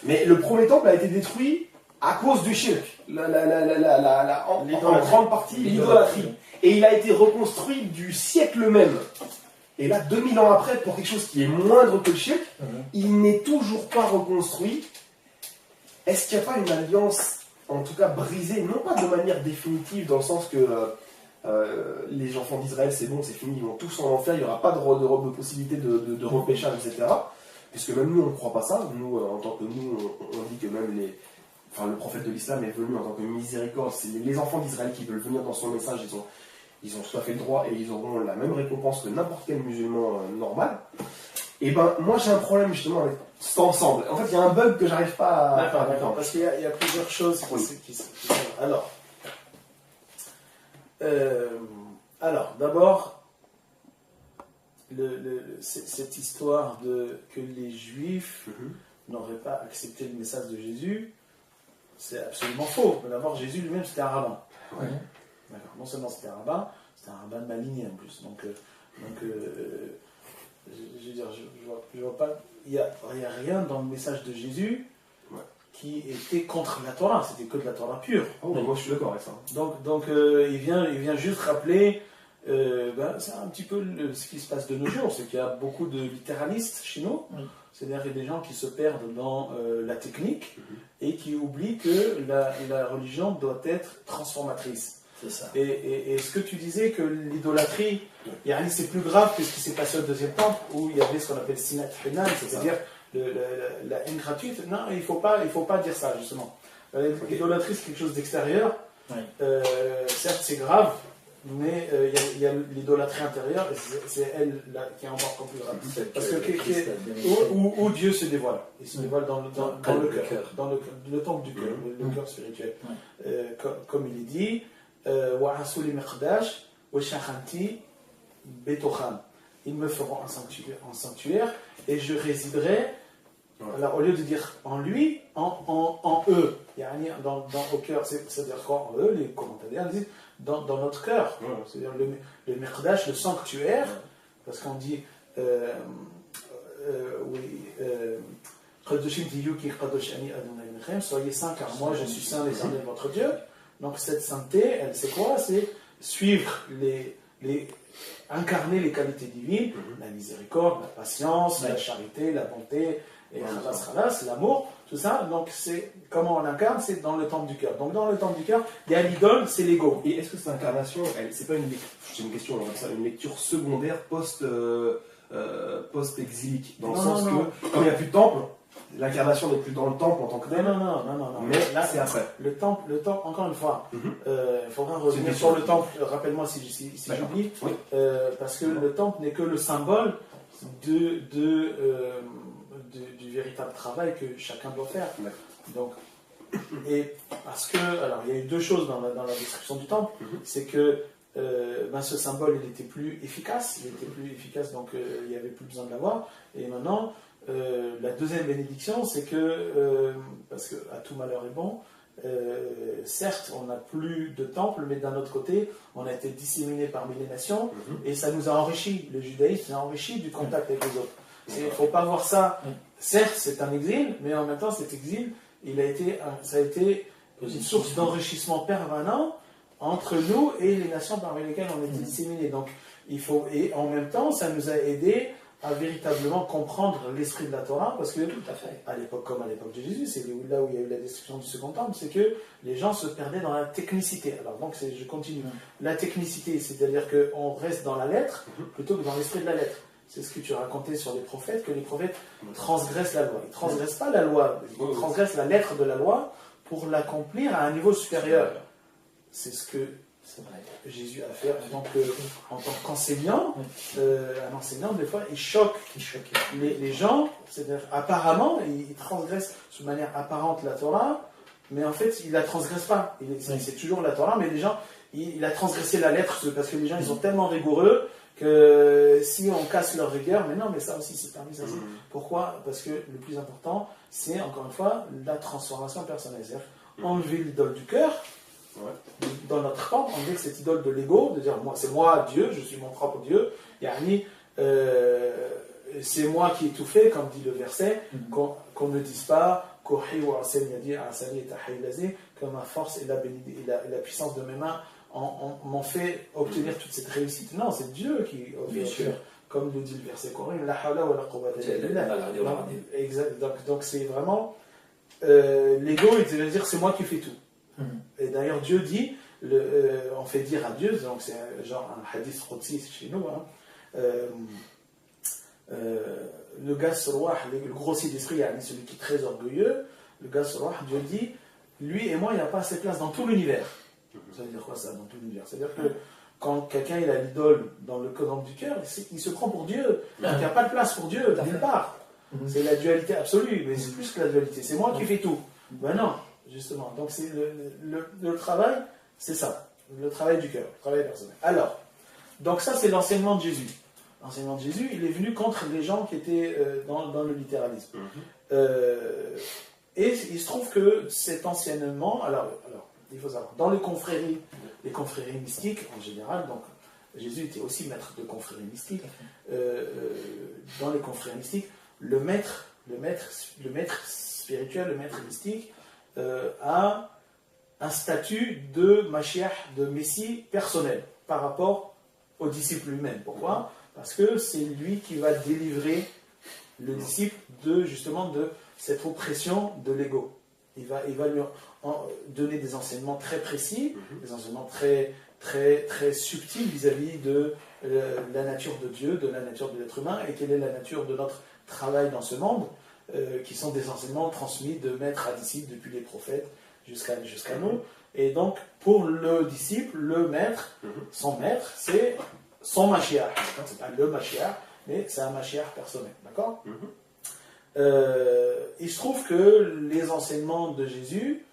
Mais le premier temple a été détruit à cause du shirk, en grande partie l'idolâtrie. Et il a été reconstruit du siècle même Et là, 2000 ans après, pour quelque chose qui est moindre que le shirk, il n'est toujours pas reconstruit. Est-ce qu'il n'y a pas une alliance, en tout cas brisée, non pas de manière définitive, dans le sens que les enfants d'Israël, c'est bon, c'est fini, ils vont tous en enfer, il n'y aura pas de possibilité de repêchage, etc. Puisque même nous, on ne croit pas ça. Nous, en tant que nous, on dit que même le prophète de l'islam est venu en tant que miséricorde. C'est les enfants d'Israël qui veulent venir dans son message, ils ont tout à fait le droit et ils auront la même récompense que n'importe quel musulman normal. Et ben, moi j'ai un problème justement avec cet ensemble. En fait, il y a un bug que j'arrive pas à... D'accord, parce qu'il y a plusieurs choses qui sont... Alors, d'abord, cette histoire que les Juifs n'auraient pas accepté le message de Jésus, c'est absolument faux. D'abord, Jésus lui-même, c'était un rabbin. Ouais. D'accord. Non seulement c'était un rabbin de ma lignée en plus. Donc je veux dire, je vois pas. Il y a rien dans le message de Jésus qui était contre la Torah. C'était que de la Torah pure. Oh, moi, je suis d'accord avec ça. Donc il vient juste rappeler. C'est un petit peu ce qui se passe de nos jours, c'est qu'il y a beaucoup de littéralistes chez nous. C'est-à-dire qu'il y a des gens qui se perdent dans la technique et qui oublient que la religion doit être transformatrice. C'est ça. Et ce que tu disais, que l'idolâtrie, c'est plus grave que ce qui s'est passé au deuxième temple, où il y avait ce qu'on appelle sinat hinam, c'est-à-dire la haine gratuite. Non, il faut pas dire ça, justement. L'idolâtrie, c'est quelque chose d'extérieur. Certes, c'est grave, mais il y a l'idolâtrie intérieure, et c'est elle qui est encore plus grave. Parce que où Dieu se dévoile. Il se dévoile dans le cœur, dans le temple du cœur, le cœur spirituel. Comme il est dit, ils me feront un sanctuaire et je résiderai. Alors, au lieu de dire en lui, en eux, au cœur, c'est-à-dire quoi en eux, les commentateurs disent dans notre cœur. C'est-à-dire le Miqdash, le sanctuaire, parce qu'on dit soyez saints car moi je suis saint, l'Éternel votre Dieu. Donc cette sainteté, c'est quoi? C'est suivre incarner les qualités divines, la miséricorde, la patience, la charité, la bonté, et l'amour, tout ça. Donc c'est comment on incarne, c'est dans le temple du cœur. Donc dans le temple du cœur, il y a l'idole, c'est l'ego. Et est-ce que cette incarnation, c'est pas une question, on va dire ça, une lecture secondaire post-exilique, dans le sens que comme il n'y a plus de temple, l'incarnation n'est plus dans le temple en tant que tel. Non. Mais là, c'est après. Le temple, encore une fois, il faudra revenir sur le temple. Rappelle-moi si j'oublie, parce que le temple n'est que le symbole du véritable travail que chacun doit faire. Donc, et parce que, alors, il y a eu deux choses dans la description du temple, c'est que ce symbole, il était plus efficace, donc il n'y avait plus besoin de l'avoir. Et maintenant, la deuxième bénédiction, c'est que, parce que à tout malheur est bon, certes, on n'a plus de temple, mais d'un autre côté, on a été disséminé parmi les nations, et ça nous a enrichi, le judaïsme nous a enrichi du contact avec les autres. Il ne faut pas voir ça, certes, c'est un exil, mais en même temps, cet exil, ça a été une source d'enrichissement permanent entre nous et les nations parmi lesquelles on était disséminés. Donc, et en même temps, ça nous a aidés à véritablement comprendre l'esprit de la Torah, parce que tout à fait, à l'époque comme à l'époque de Jésus, c'est là où il y a eu la destruction du second temple, c'est que les gens se perdaient dans la technicité. Alors donc je continue. La technicité, c'est-à-dire qu'on reste dans la lettre plutôt que dans l'esprit de la lettre. C'est ce que tu racontais sur les prophètes, que les prophètes transgressent la loi. Ils ne transgressent pas la loi, ils transgressent la lettre de la loi pour l'accomplir à un niveau supérieur. C'est ce que Jésus a fait en tant qu'enseignant. Un enseignant, des fois, il choque les gens. C'est-à-dire, apparemment, il transgresse de manière apparente la Torah, mais en fait, il ne la transgresse pas. C'est toujours la Torah, mais les gens, il a transgressé la lettre, parce que les gens, ils sont tellement rigoureux que si on casse leur rigueur, mais non, mais ça aussi, c'est permis. Pourquoi? Parce que le plus important, c'est, encore une fois, la transformation personnelle. C'est-à-dire, enlever l'idole du cœur. Dans notre camp, on dit que cette idole de l'ego, de dire c'est moi Dieu, je suis mon propre Dieu, c'est moi qui ai tout fait, comme dit le verset, qu'on ne dise pas que ma force et la puissance de mes mains m'ont fait obtenir toute cette réussite. Non, c'est Dieu qui, bien sûr, comme le dit le verset coran, la hawla wa la quwwata illa billah. Exact. Donc c'est vraiment l'ego, il veut dire c'est moi qui fais tout. Et d'ailleurs Dieu dit, on fait dire à Dieu, donc c'est genre un hadith qudsi chez nous, hein, le gars Surwah, le grossier d'esprit, celui qui est très orgueilleux, le gars Surwah, Dieu dit, lui et moi, il n'y a pas assez de place dans tout l'univers. Ça veut dire quoi ça, dans tout l'univers? C'est-à-dire que quand quelqu'un il a l'idole dans le cadre du cœur, il se prend pour Dieu. Donc il n'y a pas de place pour Dieu, nulle part. C'est la dualité absolue, mais c'est plus que la dualité. C'est moi qui fais tout. Ben non, justement. Donc c'est le travail, c'est ça. Le travail du cœur, le travail personnel. Alors, donc ça c'est l'enseignement de Jésus. L'enseignement de Jésus, il est venu contre les gens qui étaient dans le littéralisme. Et il se trouve que cet enseignement, alors il faut savoir, dans les confréries mystiques en général, donc Jésus était aussi maître de confréries mystiques, dans les confréries mystiques, le maître spirituel, le maître mystique, a un statut de Mashiach, de Messie personnel, par rapport au disciple lui-même. Pourquoi? Parce que c'est lui qui va délivrer le disciple de cette oppression de l'ego. Il va lui donner des enseignements très précis, des enseignements très, très, très subtils vis-à-vis de la nature de Dieu, de la nature de l'être humain, et quelle est la nature de notre travail dans ce monde, qui sont des enseignements transmis de maître à disciple depuis les prophètes jusqu'à nous. Et donc, pour le disciple, le maître, son maître, c'est son Mashiach. C'est pas le Mashiach, mais c'est un Mashiach personnel. D'accord? Il se trouve que les enseignements de Jésus,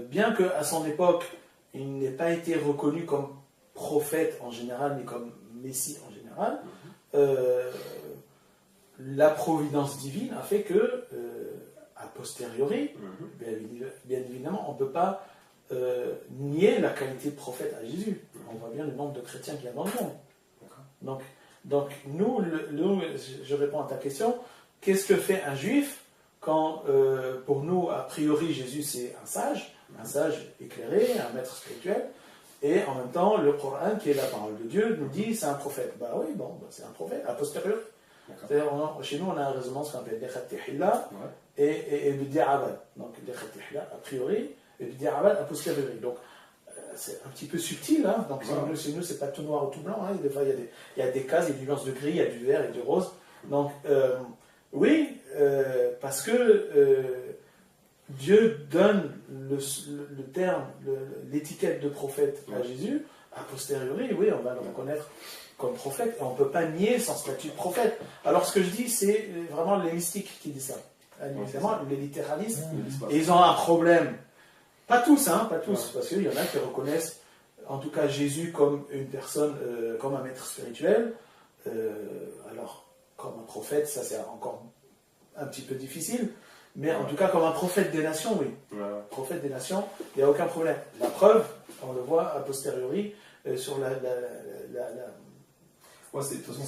bien qu'à son époque, il n'ait pas été reconnu comme prophète en général, mais comme Messie en général, la providence divine a fait que, a posteriori, bien évidemment, on ne peut pas nier la qualité de prophète à Jésus. On voit bien le nombre de chrétiens qu'il y a dans le monde. Donc nous, je réponds à ta question, qu'est-ce que fait un juif quand, pour nous, a priori, Jésus c'est un sage éclairé, un maître spirituel, et en même temps, le Coran, qui est la parole de Dieu, nous dit c'est un prophète. Bah oui, c'est un prophète, a posteriori. C'est-à-dire, chez nous, on a un raisonnement, ce qu'on appelle Dekhat Tehila et le Di'abad. Donc, Dekhat Tehila, a priori, et le Di'abad, a posteriori. Donc, c'est un petit peu subtil, hein. Donc, chez nous, c'est pas tout noir ou tout blanc, hein. Des fois, il y a des cases, il y a du nuance de gris, il y a du vert et du rose. Donc, oui, parce que Dieu donne le terme, l'étiquette de prophète à Jésus, a posteriori, oui, on va le reconnaître comme prophète, et on ne peut pas nier son statut de prophète. Alors ce que je dis, c'est vraiment les mystiques qui disent ça. Évidemment, les littéralistes, et ils ont un problème. Pas tous, parce qu'il y en a qui reconnaissent, en tout cas, Jésus comme une personne, comme un maître spirituel. Alors, comme un prophète, ça c'est encore un petit peu difficile, mais en tout cas, comme un prophète des nations, oui. Prophète des nations, il n'y a aucun problème. La preuve, on le voit a posteriori, sur la Ouais, de toute façon,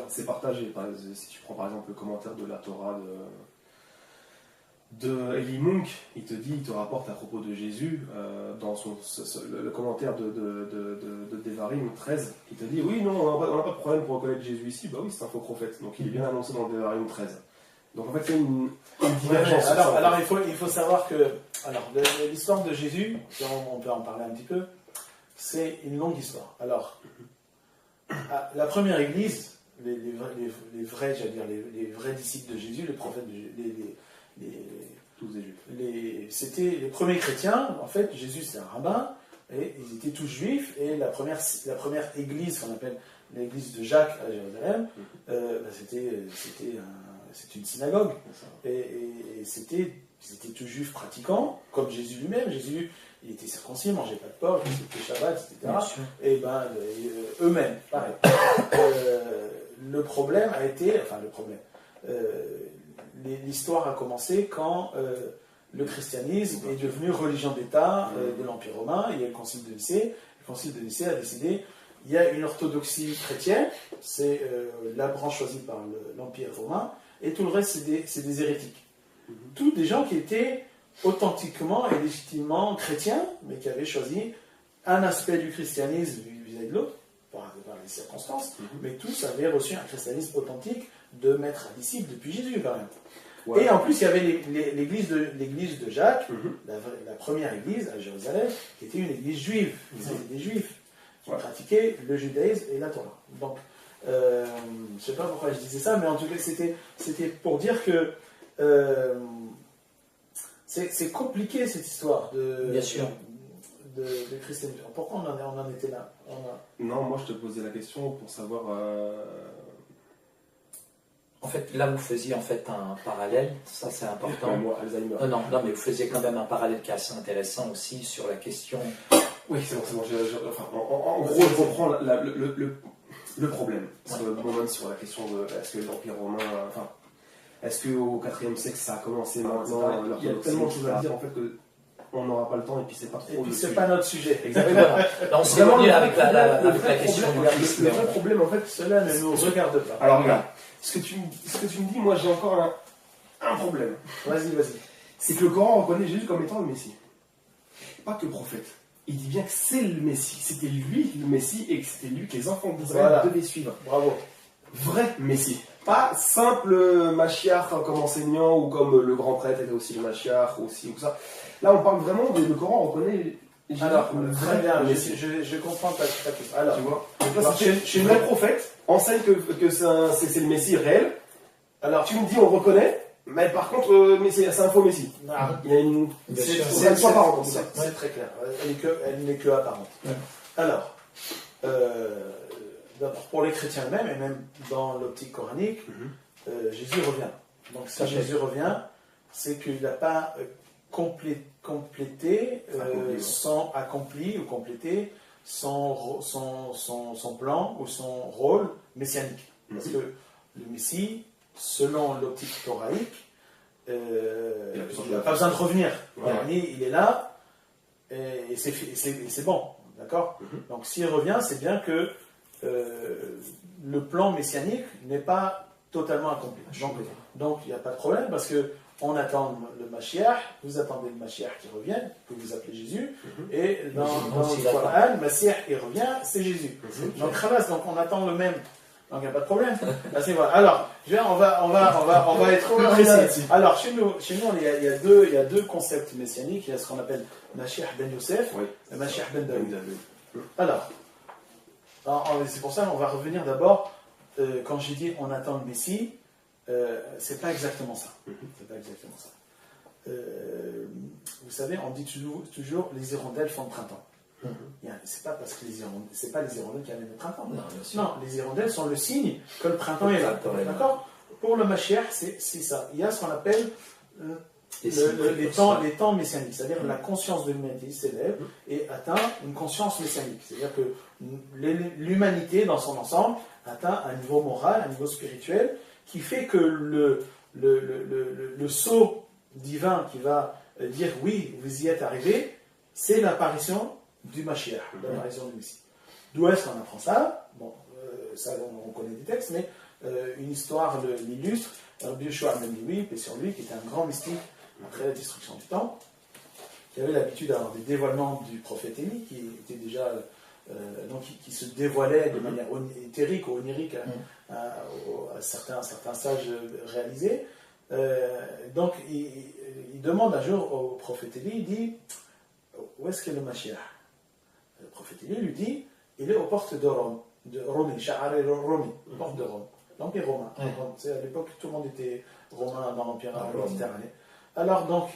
c'est partagé. Si tu prends par exemple le commentaire de la Torah de Eli Munk, il te rapporte à propos de Jésus, dans le commentaire de Devarim 13, il te dit oui, non, on n'a pas de problème pour reconnaître Jésus ici. Bah oui, c'est un faux prophète. Donc il est bien annoncé dans Devarim 13. Donc en fait, il y a une divergence. Alors il faut savoir que l'histoire de Jésus, on peut en parler un petit peu, c'est une longue histoire. Alors, la première église, les vrais disciples de Jésus, les prophètes, c'était les premiers chrétiens. En fait, Jésus c'est un rabbin, et ils étaient tous juifs, et la première église qu'on appelle l'église de Jacques à Jérusalem, c'était une synagogue, et ils étaient tous juifs pratiquants, comme Jésus lui-même. Jésus, il était circoncis, il ne mangeait pas de porc, il respectait Shabbat, etc. Et eux-mêmes, pareil. Le problème a été, l'histoire a commencé quand le christianisme est devenu religion d'État de l'Empire romain. Il y a le concile de Nicée. Le concile de Nicée a décidé, il y a une orthodoxie chrétienne, c'est la branche choisie par l'Empire romain, et tout le reste c'est des hérétiques. Tous des gens qui étaient authentiquement et légitimement chrétiens, mais qui avaient choisi un aspect du christianisme vis-à-vis de l'autre, par les circonstances, mais tous avaient reçu un christianisme authentique de maître à disciple depuis Jésus quand même. Ouais. Et en plus, il y avait l'église de Jacques, la première église à Jérusalem, qui était une église juive. C'était des juifs qui pratiquaient le judaïsme et la Torah. Donc, je ne sais pas pourquoi je disais ça, mais en tout cas, c'était pour dire que c'est compliqué cette histoire Bien sûr. De christianisme. Pourquoi on en était là? Non, moi je te posais la question pour savoir. En fait, là vous faisiez en fait un parallèle, ça c'est important. Moi, Alzheimer. Non, mais vous faisiez quand même un parallèle qui est assez intéressant aussi sur la question. Oui, c'est bon. En gros, je comprends le problème. Sur la question de est-ce que l'Empire romain. Est-ce qu'au IVe siècle ça a commencé maintenant? Il y a tellement de choses à dire en fait que. On n'aura pas le temps et puis c'est pas trop. Et puis c'est pas notre sujet. Exactement. Là, on s'est revenu avec la question du Christ. Le vrai problème en fait, cela ne nous regarde pas. Alors regarde, ce que tu me dis, moi j'ai encore un problème. Vas-y. C'est que le Coran reconnaît Jésus comme étant le Messie. Pas que le prophète. Il dit bien que c'est le Messie. C'était lui le Messie et que c'était lui que les enfants d'Israël devaient suivre. Bravo. Vrai Messie. Pas simple Mashiach comme enseignant ou comme le grand prêtre était aussi le Mashiach ou aussi ou ça. Là, on parle vraiment le Coran reconnaît. Alors, très bien, je comprends ta question. Alors, tu vois, chez le prophète, enseigne que c'est le Messie réel. Alors, tu me dis, on reconnaît, mais par contre, c'est un faux Messie. Il y a une. C'est très clair. Elle n'est que apparente. Alors, d'abord, pour les chrétiens eux-mêmes, et même dans l'optique coranique, Jésus revient. Donc, si Jésus revient, c'est qu'il n'a pas complété son plan ou son rôle messianique. Parce que le Messie, selon l'optique toraïque, il n'a pas besoin de revenir. Il est là et c'est bon. D'accord. Donc s'il revient, c'est bien que le plan messianique n'est pas totalement accompli. Donc il n'y a pas de problème parce que on attend le Mashiach, vous attendez le Mashiach qui revienne, que vous appelez Jésus, et dans le Coran, le Mashiach il revient, c'est Jésus. Donc on attend le même. Donc il n'y a pas de problème. Alors, on va être précis. Alors chez nous il y a deux concepts messianiques. Il y a ce qu'on appelle Mashiach ben Yosef et Mashiach ben David. Alors, c'est pour ça qu'on va revenir d'abord, quand j'ai dit on attend le Messie, c'est pas exactement ça. Vous savez, on dit toujours les hirondelles font le printemps. C'est pas parce que c'est pas les hirondelles qui amènent le printemps. Non, les hirondelles sont le signe que le printemps est là. D'accord. Pour le Mashiach, c'est ça. Il y a ce qu'on appelle les temps messianiques, c'est-à-dire la conscience de l'humanité s'élève et atteint une conscience messianique. C'est-à-dire que l'humanité dans son ensemble atteint un niveau moral, un niveau spirituel, qui fait que le sceau divin qui va dire oui, vous y êtes arrivé, c'est l'apparition du Mashiach, l'apparition du Messie. D'où est-ce qu'on apprend ça? Bon, ça on connaît des textes, mais une histoire l'illustre. Rabbi Yoshua ben Levi, paix sur lui, qui était un grand mystique après la destruction du temple, qui avait l'habitude d'avoir des dévoilements du prophète Élie, qui était déjà donc qui se dévoilait de manière éthérique ou onirique à certains sages réalisés. Donc il demande un jour au prophète Élie, il dit où est-ce qu'est le Mashiach? Le prophète Élie lui dit il est aux portes de Rome, de Rome, Sha'ar Rome, porte de Rome, l'Empire romain. À l'époque tout le monde était romain dans l'Empire méditerranéen. Alors donc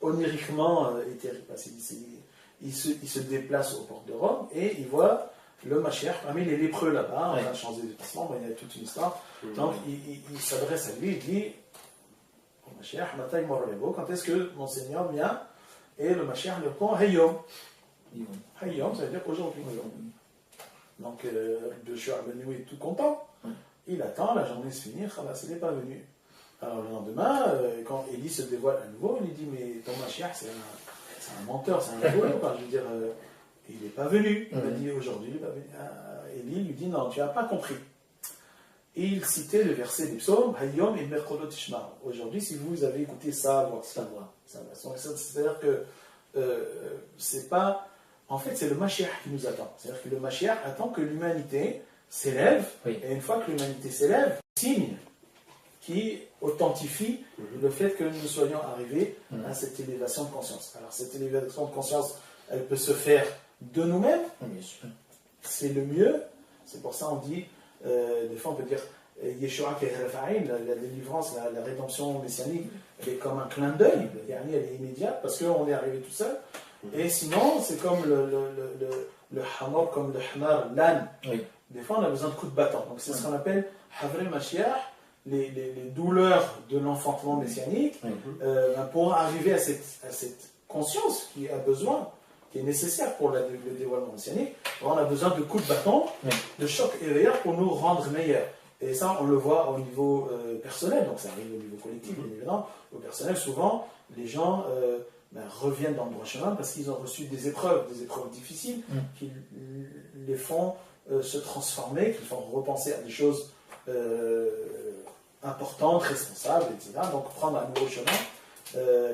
oniriquement, il se déplace aux portes de Rome et il voit le Mashiach parmi les lépreux là-bas, on a changé de déplacement, il y a toute une histoire. Donc il s'adresse à lui, il dit au Mashiach, Mataï Moralebo, quand est-ce que mon Seigneur vient? Et le Mashiach lui répond, Hayom. Hayom, ça veut dire aujourd'hui. Donc Joshua ben est tout content, il attend, la journée se finit, il n'est pas venu. Alors le lendemain, quand Élie se dévoile à nouveau, il lui dit, mais ton Mashiach c'est un menteur, c'est un rigolo, je veux dire, il n'est pas venu. Il m'a dit aujourd'hui, Élie lui dit non, tu n'as pas compris. Et il citait le verset des psaumes, Hayom et Merkodot Tishma. Aujourd'hui, si vous avez écouté sa voix. C'est-à-dire que c'est pas En fait, c'est le Mashiach qui nous attend. C'est-à-dire que le Mashiach attend que l'humanité s'élève, et une fois que l'humanité s'élève, signe qui authentifie le fait que nous soyons arrivés à cette élévation de conscience. Alors cette élévation de conscience, elle peut se faire de nous-mêmes, c'est le mieux. C'est pour ça on dit, des fois on peut dire Yeshua la délivrance, la rédemption messianique, elle est comme un clin d'œil, elle est immédiate parce qu'on est arrivé tout seul. Et sinon, c'est comme le hamor, comme le hamar, l'âne. Des fois on a besoin de coups de bâton. Donc c'est ce qu'on appelle Havre Mashiach, les douleurs de l'enfantement messianique, pour arriver à cette conscience qui a besoin, qui est nécessaire pour le dévoilement messianique. On a besoin de coups de bâton, de chocs éveilleurs pour nous rendre meilleurs. Et ça, on le voit au niveau personnel, donc ça arrive au niveau collectif, bien évidemment. Au personnel, souvent, les gens reviennent dans le droit chemin parce qu'ils ont reçu des épreuves difficiles, qui les font se transformer, qui les font repenser à des choses importantes, responsables, etc. Donc prendre un nouveau chemin.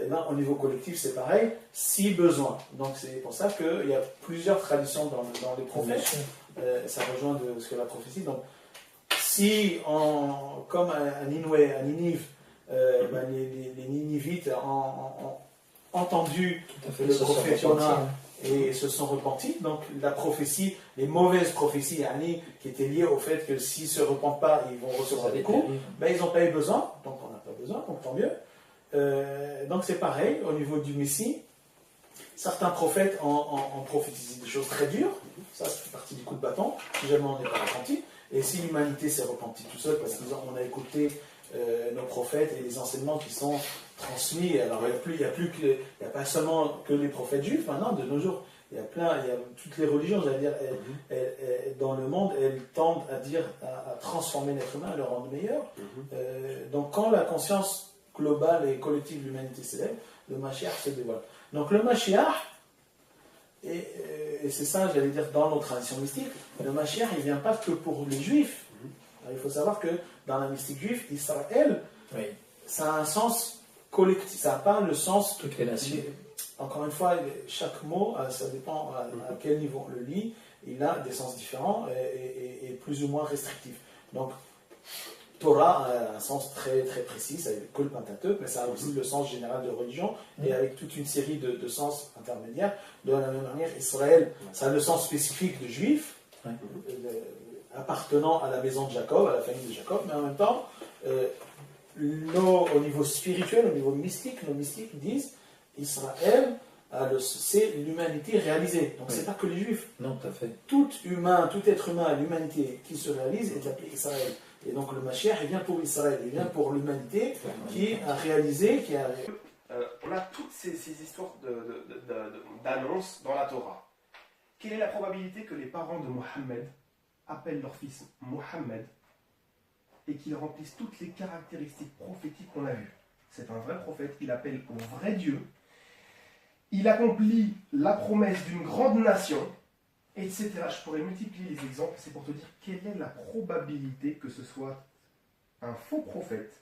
Et là, au niveau collectif, c'est pareil, si besoin. Donc c'est pour ça qu'il y a plusieurs traditions dans les prophètes. Ça rejoint de ce que la prophétie. Donc, si, comme à Ninive, les Ninivites ont entendu le prophète Yona et se sont repentis, donc la prophétie, les mauvaises prophéties qui étaient liées au fait que s'ils ne se repentent pas, ils vont recevoir des coups, ils n'ont pas eu besoin, donc on n'a pas besoin, donc tant mieux. Donc c'est pareil au niveau du Messie. Certains prophètes ont prophétisé des choses très dures, ça fait partie du coup de bâton, si jamais on n'est pas repenti. Et si l'humanité s'est repentie tout seul, parce qu'on a écouté nos prophètes et les enseignements qui sont transmis, alors il n'y a pas seulement que les prophètes juifs, maintenant, de nos jours, il y a toutes les religions, j'allais dire, dans le monde, elles tendent à transformer l'être humain, à le rendre meilleur. Donc quand la conscience globale et collective de l'humanité s'élève, le Mashiach se dévoile. Donc le Mashiach, et c'est ça, j'allais dire, dans nos traditions mystiques, le Mashiach, il ne vient pas que pour les Juifs. Alors, il faut savoir que dans la mystique juive, Israël, ça a un sens collectif, ça n'a pas le sens... Toutes les nations. Encore une fois, chaque mot, ça dépend à quel niveau on le lit, il a des sens différents et plus ou moins restrictifs. Donc, Torah a un sens très, très précis, ça que le Pentateuque, mais ça a aussi le sens général de religion, et avec toute une série de sens intermédiaires. De la même manière, Israël, ça a le sens spécifique de juif, appartenant à la maison de Jacob, à la famille de Jacob, mais en même temps, au niveau spirituel, au niveau mystique, nos mystiques disent Israël, c'est l'humanité réalisée. Donc c'est pas que les juifs. Non, tout à fait. Tout être humain, l'humanité qui se réalise est appelé Israël. Et donc le Mashiach, il vient pour Israël, il vient pour l'humanité qui a réalisé, on a toutes ces histoires d'annonces dans la Torah. Quelle est la probabilité que les parents de Mohammed appellent leur fils Mohammed et qu'il remplisse toutes les caractéristiques prophétiques qu'on a vues? C'est un vrai prophète, il appelle au vrai Dieu, il accomplit la promesse d'une grande nation, etc. Je pourrais multiplier les exemples, c'est pour te dire quelle est la probabilité que ce soit un faux prophète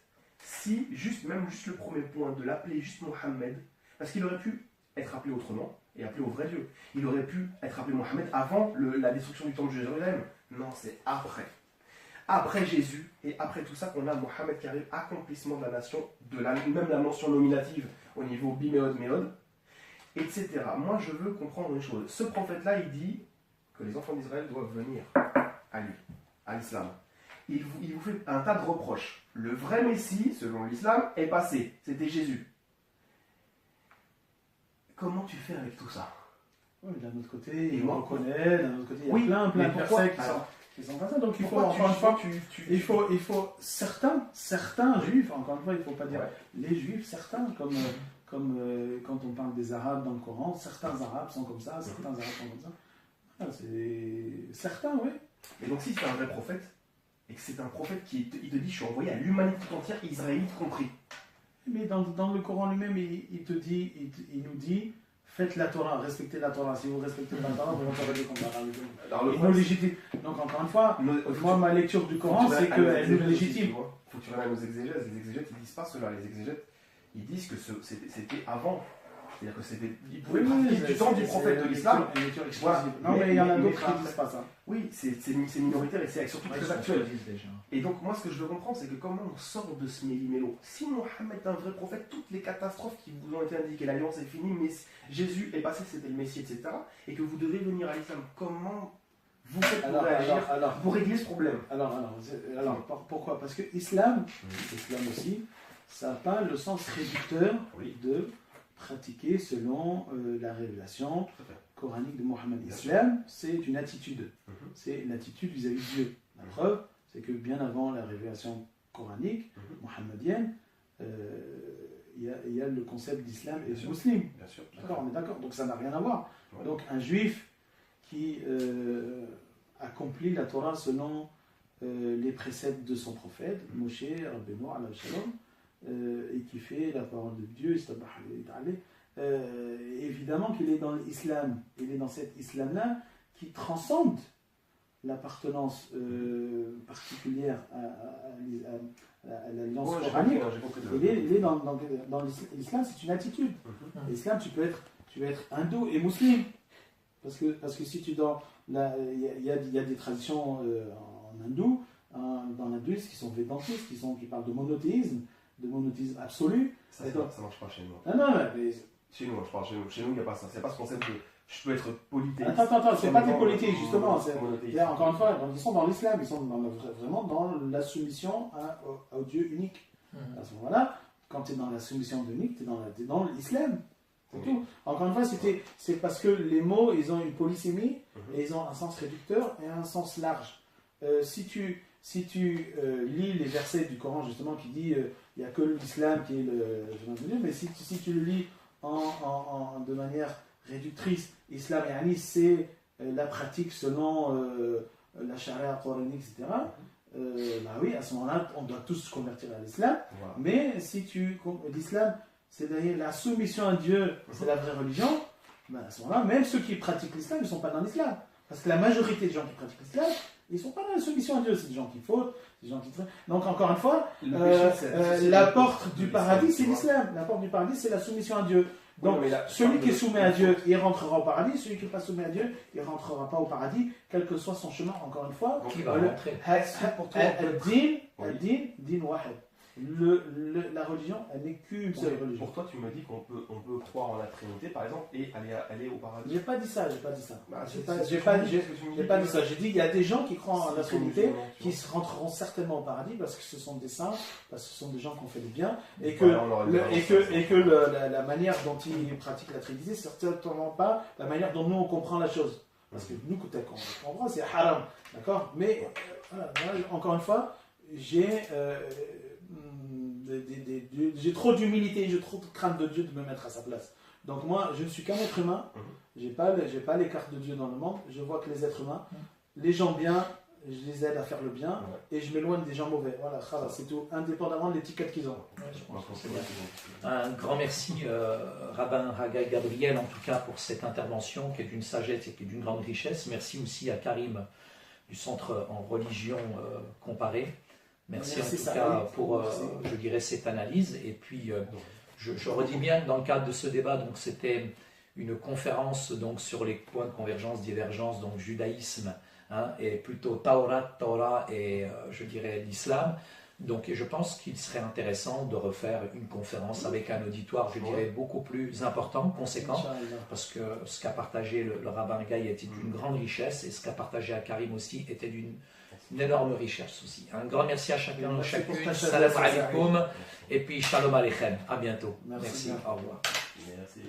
si, même juste le premier point, de l'appeler juste Mohammed, parce qu'il aurait pu être appelé autrement et appelé au vrai Dieu. Il aurait pu être appelé Mohammed avant la destruction du temple de Jérusalem. Non, c'est après. Après Jésus et après tout ça qu'on a Mohammed qui arrive, accomplissement de la nation, même la mention nominative au niveau biméod, méod, etc. Moi, je veux comprendre une chose. Ce prophète-là, il dit que les enfants d'Israël doivent venir à lui, à l'islam. Il vous fait un tas de reproches. Le vrai Messie, selon l'islam, est passé. C'était Jésus. Comment tu fais avec tout ça? Oui, d'un autre côté, il reconnaît, d'un autre côté, il y a plein de personnes qui sont pas ça. Donc il faut, encore une fois, il faut certains juifs, encore une fois, il ne faut pas dire les juifs, certains, comme quand on parle des arabes dans le Coran, certains arabes sont comme ça, certains arabes sont comme ça. Ah, c'est certains, oui. Et donc si c'est un vrai prophète, et que c'est un prophète qui il te dit je suis envoyé à l'humanité entière, israélite compris. Mais dans le Coran lui-même, il nous dit faites la Torah, respectez la Torah. Si vous respectez la Torah, vous recevez des comptes. Il nous légitime. Donc encore une fois, moi ma lecture du Coran, c'est qu'elle nous légitime. Il faut que tu regardes aux exégètes. Les exégètes, ils disent pas cela. Les exégètes, ils disent que c'était avant C'est-à-dire que ils pouvaient pratiquer du temps du prophète de l'islam. Voilà. Non, mais il y en a d'autres qui ne disent pas ça. Oui, c'est minoritaire et c'est surtout très actuel. Et donc, moi, ce que je veux comprendre, c'est que comment on sort de ce méli-mélo. Si Mohammed est un vrai prophète, toutes les catastrophes qui vous ont été indiquées, l'alliance est finie, mais Jésus est passé, c'était le Messie, etc., et que vous devez venir à l'islam, comment vous faites pour réagir pour régler ce problème? Alors, pourquoi? Parce que l'islam aussi, ça n'a pas le sens réducteur de pratiquer selon la révélation coranique de Mohammed. L'islam, c'est une attitude. C'est l'attitude vis-à-vis de Dieu. La preuve, c'est que bien avant la révélation coranique, mohammedienne, il y a le concept d'islam et de musulman. Bien sûr. D'accord, on est d'accord. Donc ça n'a rien à voir. Donc un juif qui accomplit la Torah selon les préceptes de son prophète, Moshe, Rabbeinu, alayhi shalom, et qui fait la parole de Dieu, évidemment qu'il est dans l'islam, il est dans cet islam-là qui transcende l'appartenance particulière à l'alliance coranique. Il est dans l'islam, c'est une attitude. L'islam, tu peux être hindou et musulman. Parce que si tu il y a des traditions en hindou, dans l'hindouisme, qui sont védantistes, qui parlent de monothéisme absolu. Ça marche pas chez nous. Non, mais... Chez nous, je parle chez nous. Chez nous, il n'y a pas ça. C'est pas ce concept de je peux être polythéiste. Attends, c'est pas des polythéistes, justement. Encore une fois, ils sont dans l'islam, ils sont vraiment dans la soumission au Dieu unique. À ce moment-là, quand tu es dans la soumission de unique, tu es dans l'islam. C'est tout. Encore une fois, c'est parce que les mots, ils ont une polysémie, et ils ont un sens réducteur et un sens large. Si tu lis les versets du Coran, justement, qui dit il n'y a que l'islam qui est le chemin de Dieu, mais si tu le lis de manière réductrice, islam c'est la pratique selon la charia coranique, etc. Bah oui, à ce moment-là, on doit tous se convertir à l'islam. Voilà. Mais l'islam, c'est d'ailleurs la soumission à Dieu, c'est la vraie religion. Bah à ce moment-là, même ceux qui pratiquent l'islam, ils ne sont pas dans l'islam. Parce que la majorité des gens qui pratiquent l'islam, ils ne sont pas dans la soumission à Dieu. C'est des gens qui fautent, des gens qui... Donc encore une fois, la porte du paradis, c'est l'islam. La porte du paradis, c'est la soumission à Dieu. Donc, celui qui est soumis à Dieu, il rentrera au paradis. Celui qui n'est pas soumis à Dieu, il ne rentrera pas au paradis, quel que soit son chemin, encore une fois. Qui va rentrer. Din wahid. La religion, elle n'est qu'une seule religion. Pour toi, tu me dis qu'on peut croire en la Trinité, par exemple, et aller au paradis. J'ai pas dit ça. J'ai pas dit ça. J'ai dit qu'il y a des gens qui croient en la Trinité, qui rentreront certainement au paradis parce que ce sont des saints, parce que ce sont des gens qui ont fait du bien, et que la manière dont ils pratiquent la Trinité, c'est certainement pas la manière dont nous on comprend la chose. Parce que nous, peut-être qu'on comprend, c'est haram, d'accord. Mais encore une fois, j'ai trop d'humilité, j'ai trop de crainte de Dieu de me mettre à sa place. Donc moi, je ne suis qu'un être humain, j'ai pas les cartes de Dieu dans le monde, je vois que les êtres humains, les gens bien, je les aide à faire le bien, et je m'éloigne des gens mauvais. Voilà, c'est tout, indépendamment de l'étiquette qu'ils ont. Un grand merci, Rabbin Haggai Gabriel, en tout cas, pour cette intervention qui est d'une sagesse et qui est d'une grande richesse. Merci aussi à Karim du Centre en religion comparée. Merci en tout cas pour, je dirais, cette analyse. Et puis, je redis bien que dans le cadre de ce débat, donc c'était une conférence donc sur les points de convergence, divergence, donc judaïsme, et plutôt Torah et je dirais l'islam. Donc, je pense qu'il serait intéressant de refaire une conférence avec un auditoire, je dirais, beaucoup plus important, conséquent, parce que ce qu'a partagé le rabbin Gaï était d'une grande richesse, et ce qu'a partagé à Karim aussi était d'une énorme richesse aussi. Un grand merci à chacun, chacune, salam alaikum, et puis shalom aleichem, à bientôt. Merci, au revoir. Merci.